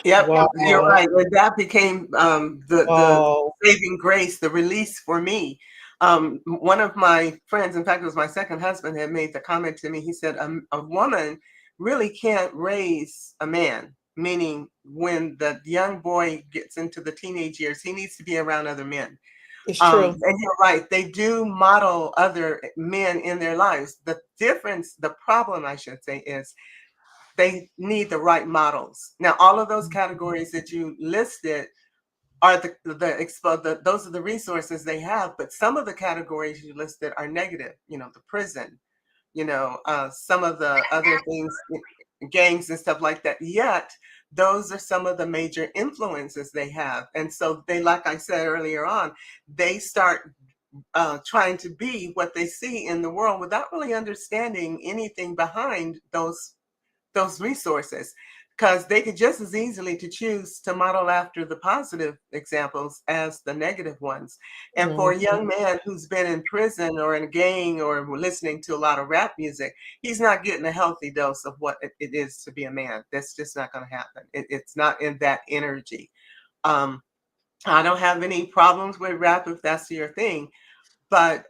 Yep, Wow. you're right. And that became the Wow. saving grace, the release for me. One of my friends, in fact, it was my second husband, had made the comment to me. He said, a woman really can't raise a man, meaning when the young boy gets into the teenage years, he needs to be around other men. It's true. And you're right, they do model other men in their lives. The difference, the problem, I should say, is they need the right models. Now, all of those categories that you listed are those are the resources they have, but some of the categories you listed are negative. You know, the prison, some of the other things, gangs and stuff like that. Yet, those are some of the major influences they have. And so they, like I said earlier on, they start trying to be what they see in the world without really understanding anything behind those resources, because they could just as easily to choose to model after the positive examples as the negative ones. And for a young man who's been in prison or in a gang or listening to a lot of rap music, he's not getting a healthy dose of what it is to be a man. That's just not going to happen. It's not in that energy. I don't have any problems with rap if that's your thing, but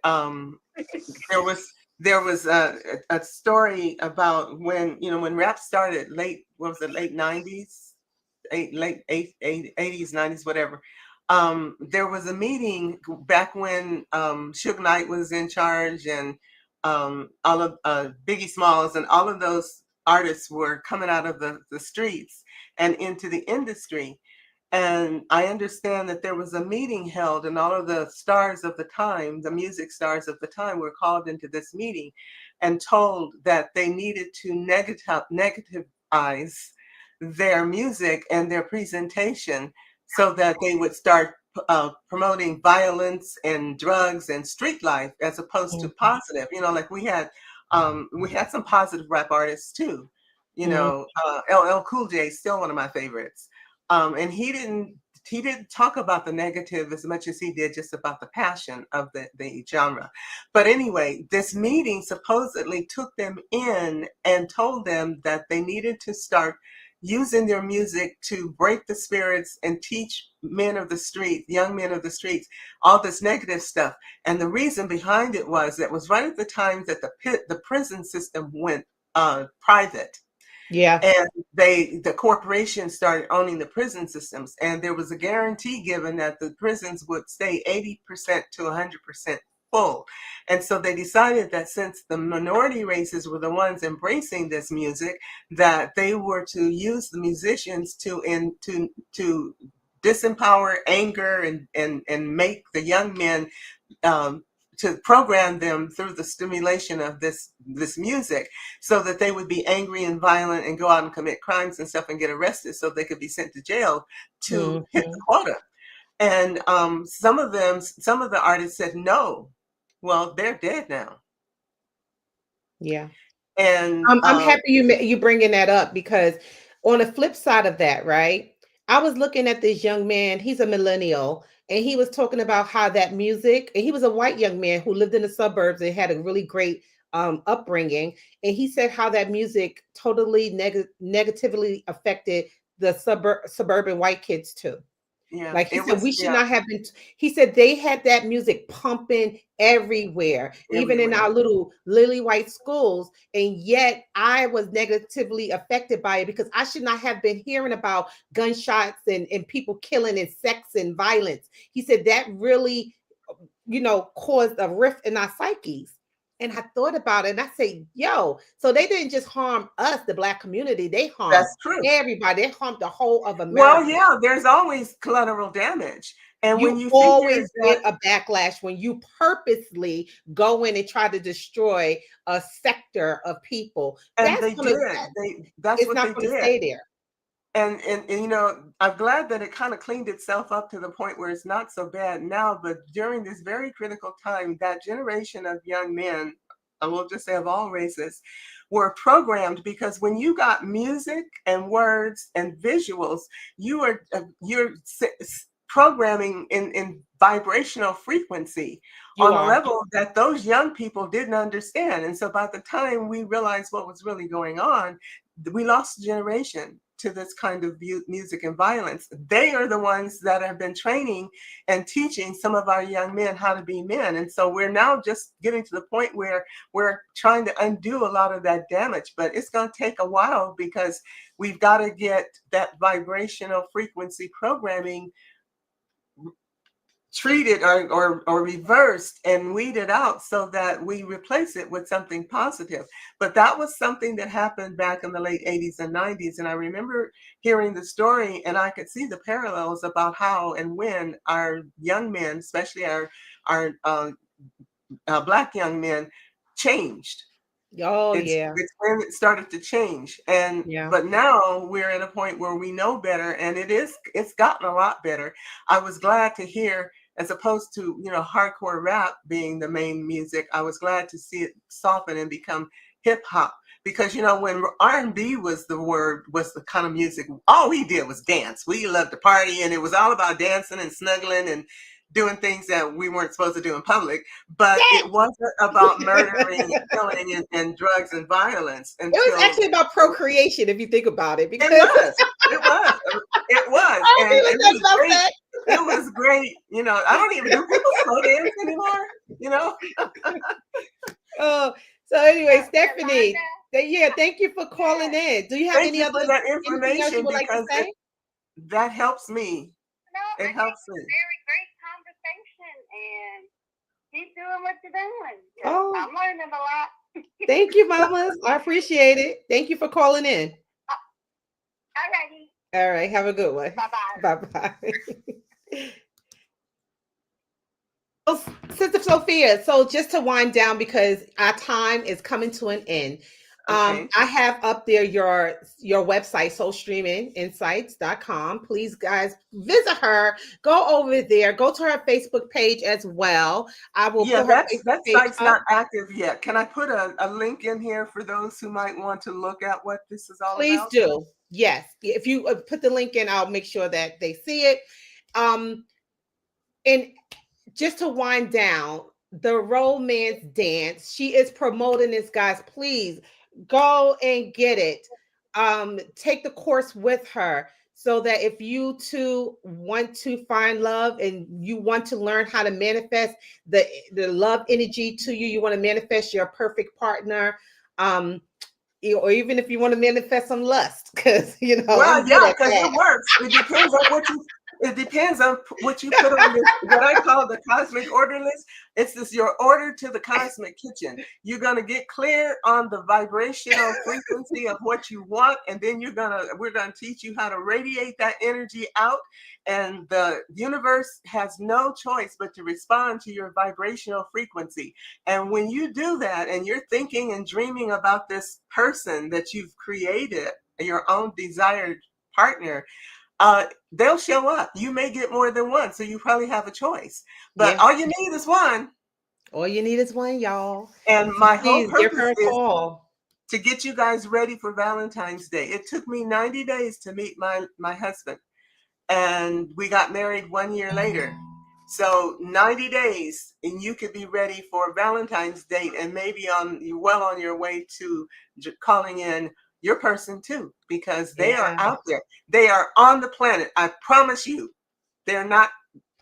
there was a story about when rap started late 90s, late 80s, 90s, whatever. There was a meeting back when Suge Knight was in charge, and all of Biggie Smalls and all of those artists were coming out of the streets and into the industry. And I understand that there was a meeting held, and all of the stars of the time, the music stars of the time, were called into this meeting and told that they needed to negativize their music and their presentation so that they would start promoting violence and drugs and street life as opposed to positive. Like we had some positive rap artists too. LL Cool J is still one of my favorites. And he didn't talk about the negative as much as he did just about the passion of the genre. But anyway, this meeting supposedly took them in and told them that they needed to start using their music to break the spirits and teach men of the street, young men of the streets, all this negative stuff. And the reason behind it was right at the time that the prison system went private. Yeah. And the corporations started owning the prison systems, and there was a guarantee given that the prisons would stay 80% to 100% full. And so they decided that since the minority races were the ones embracing this music, that they were to use the musicians to disempower anger and make the young men to program them through the stimulation of this music so that they would be angry and violent and go out and commit crimes and stuff and get arrested so they could be sent to jail to hit the quota. And some of the artists said no. Well, they're dead now. Yeah. And I'm happy you bringing that up, because on the flip side of that, right? I was looking at this young man, he's a millennial, and he was talking about how that music, and he was a white young man who lived in the suburbs and had a really great upbringing. And he said how that music totally negatively affected the suburban white kids too. Yeah, like he said, we should not have been. He said they had that music pumping everywhere, even in our little lily white schools. And yet I was negatively affected by it because I should not have been hearing about gunshots and people killing and sex and violence. He said that really, caused a rift in our psyches. And I thought about it and I say, yo, so they didn't just harm us, the Black community, they harmed everybody. They harmed the whole of America. Well, yeah, there's always collateral damage. And when you always get a backlash when you purposely go in and try to destroy a sector of people. And that's what they did. Stay there. And I'm glad that it kind of cleaned itself up to the point where it's not so bad now. But during this very critical time, that generation of young men, I will just say of all races, were programmed, because when you got music and words and visuals, you're programming in vibrational frequency You on a are. level that those young people didn't understand. And so by the time we realized what was really going on, we lost a generation to this kind of music and violence. They are the ones that have been training and teaching some of our young men how to be men. And so we're now just getting to the point where we're trying to undo a lot of that damage, but it's going to take a while because we've got to get that vibrational frequency programming treated or reversed and weeded out so that we replace it with something positive. But that was something that happened back in the late 80s and 90s. And I remember hearing the story, and I could see the parallels about how and when our young men, especially our Black young men, changed. Oh, It's yeah. when it started to change. And Yeah. but now we're at a point where we know better, and it's gotten a lot better. I was glad to hear, as opposed to, you know, hardcore rap being the main music, I was glad to see it soften and become hip hop. Because, you know, when R&B was the kind of music, all we did was dance. We loved to party, and it was all about dancing and snuggling and doing things that we weren't supposed to do in public. But it wasn't about murdering and killing and drugs and violence It was until actually about procreation, if you think about it. Because it was. I And feel like it that's was about great. that. It was great. You know, I don't even do people slow dance anymore, you know? Oh, so anyway, Stephanie, Yolanda, yeah, thank you for calling in. Do you have Thank any you other for that anything else you information would like to because say? that helps me. no, I It think helps it's a me. very great conversation, and keep doing what you're doing. 'Cause Oh, I'm learning a lot. thank you, mamas. I appreciate it. Thank you for calling in. Alrighty, All right, have a good one. bye bye. Bye-bye. So, Sister Sophia, so just to wind down because our time is coming to an end. Okay. I have up there your website, soulstreaminginsights.com. Please, guys, visit her. Go over there. Go to her Facebook page as well. I will Yeah, put her Facebook that page site's up. not active yet. Can I put a link in here for those who might want to look at what this is all Please about? do. Yes. If you put the link in, I'll make sure that they see it. And just to wind down, the romance dance, she is promoting this, guys. Please go and get it. Take the course with her so that if you too want to find love and you want to learn how to manifest the love energy to you, you want to manifest your perfect partner. Or even if you want to manifest some lust, because I'm Well, good yeah, at because that. it works. It depends on what you put on this, what I call the cosmic order list. It's this your order to the cosmic kitchen. You're gonna get clear on the vibrational frequency of what you want, and then we're gonna teach you how to radiate that energy out. And the universe has no choice but to respond to your vibrational frequency. And when you do that, and you're thinking and dreaming about this person that you've created, your own desired partner, they'll show up. You may get more than one, so you probably have a choice. But Yeah. all you need is one. All you need is one, y'all. And So my whole please give purpose her a is call. to get you guys ready for Valentine's Day. It took me 90 days to meet my husband, and we got married 1 year later. So 90 days, and you could be ready for Valentine's Day, and maybe well on your way to calling in your person too, because they are Yeah. out there. They are on the planet. I promise you, they're not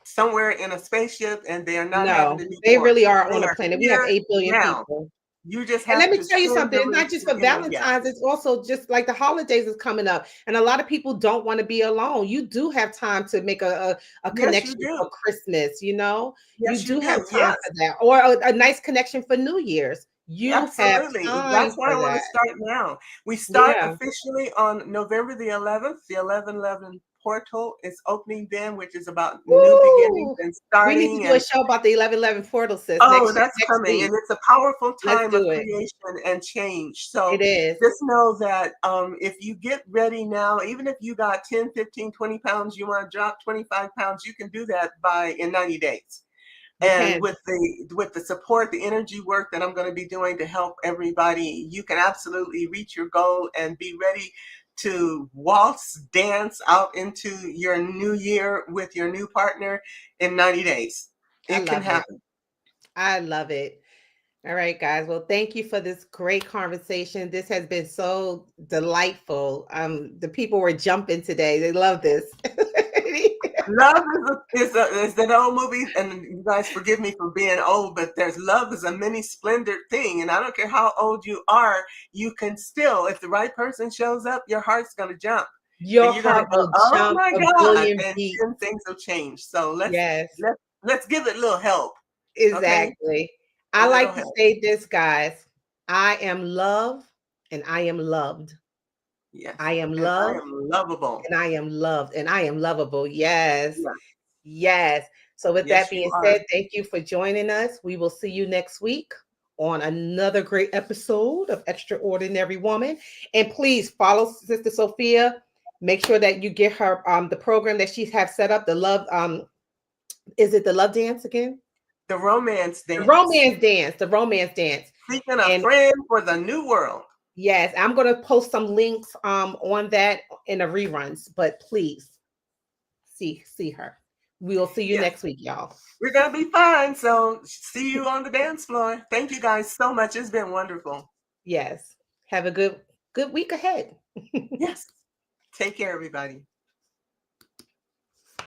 somewhere in a spaceship, and they are not having No, to be they born. really are They on a are planet. We have here 8 billion now. people. You just And let have me to tell you send something, the it's not links just to for get in. Yeah. Valentine's, it's also just like the holidays is coming up. And a lot of people don't want to be alone. You do have time to make a Yes, connection you for do. Christmas, you Yes, do you have do. time Yes. for that. Or a nice connection for New Year's. You have Absolutely. time That's why for I want to that. start now. We start Yeah. officially on November the 11th. The 1111 portal is opening then, which is about new beginnings Woo! and We need to starting. do a And show about the 1111 portal, sis, oh, that's next coming. week. And it's a powerful Let's time of do it. creation and change. So It is. just know that if you get ready now, even if you got 10, 15, 20 pounds, you want to drop 25 pounds, you can do that in 90 days. You And can. with the support, the energy work that I'm going to be doing to help everybody, you can absolutely reach your goal and be ready to waltz, dance out into your new year with your new partner in 90 days. It can happen. I love it. All right, guys. Well, thank you for this great conversation. This has been so delightful. The people were jumping today. They love this. Love is that old movie, and you guys forgive me for being old, but there's love is a many splendored thing, and I don't care how old you are, you can still, if the right person shows up, your heart's gonna jump. Your And you're gonna heart go, will oh jump my a God, billion and beats. then things will change. So Yes, let's give it a little help. exactly. A I like little to help. say this, guys. I am loved and I am loved. Yes. I am And I loved am lovable. and I am loved and I am lovable. Yes. Yeah. Yes. So with Yes, that you being are. said, thank you for joining us. We will see you next week on another great episode of Extraordinary Woman. And please follow Sister Sophia. Make sure that you get her the program that she has set up, the love is it the love dance again? The romance dance. The romance dance, the romance dance. Seeking a And friend for the new world. yes, I'm going to post some links on that in the reruns, but please see her. We'll see you next week, y'all. We're going to be fine. So see you on the dance floor. Thank you guys so much. It's been wonderful. Yes. Have a good week ahead. Yes. Take care, everybody.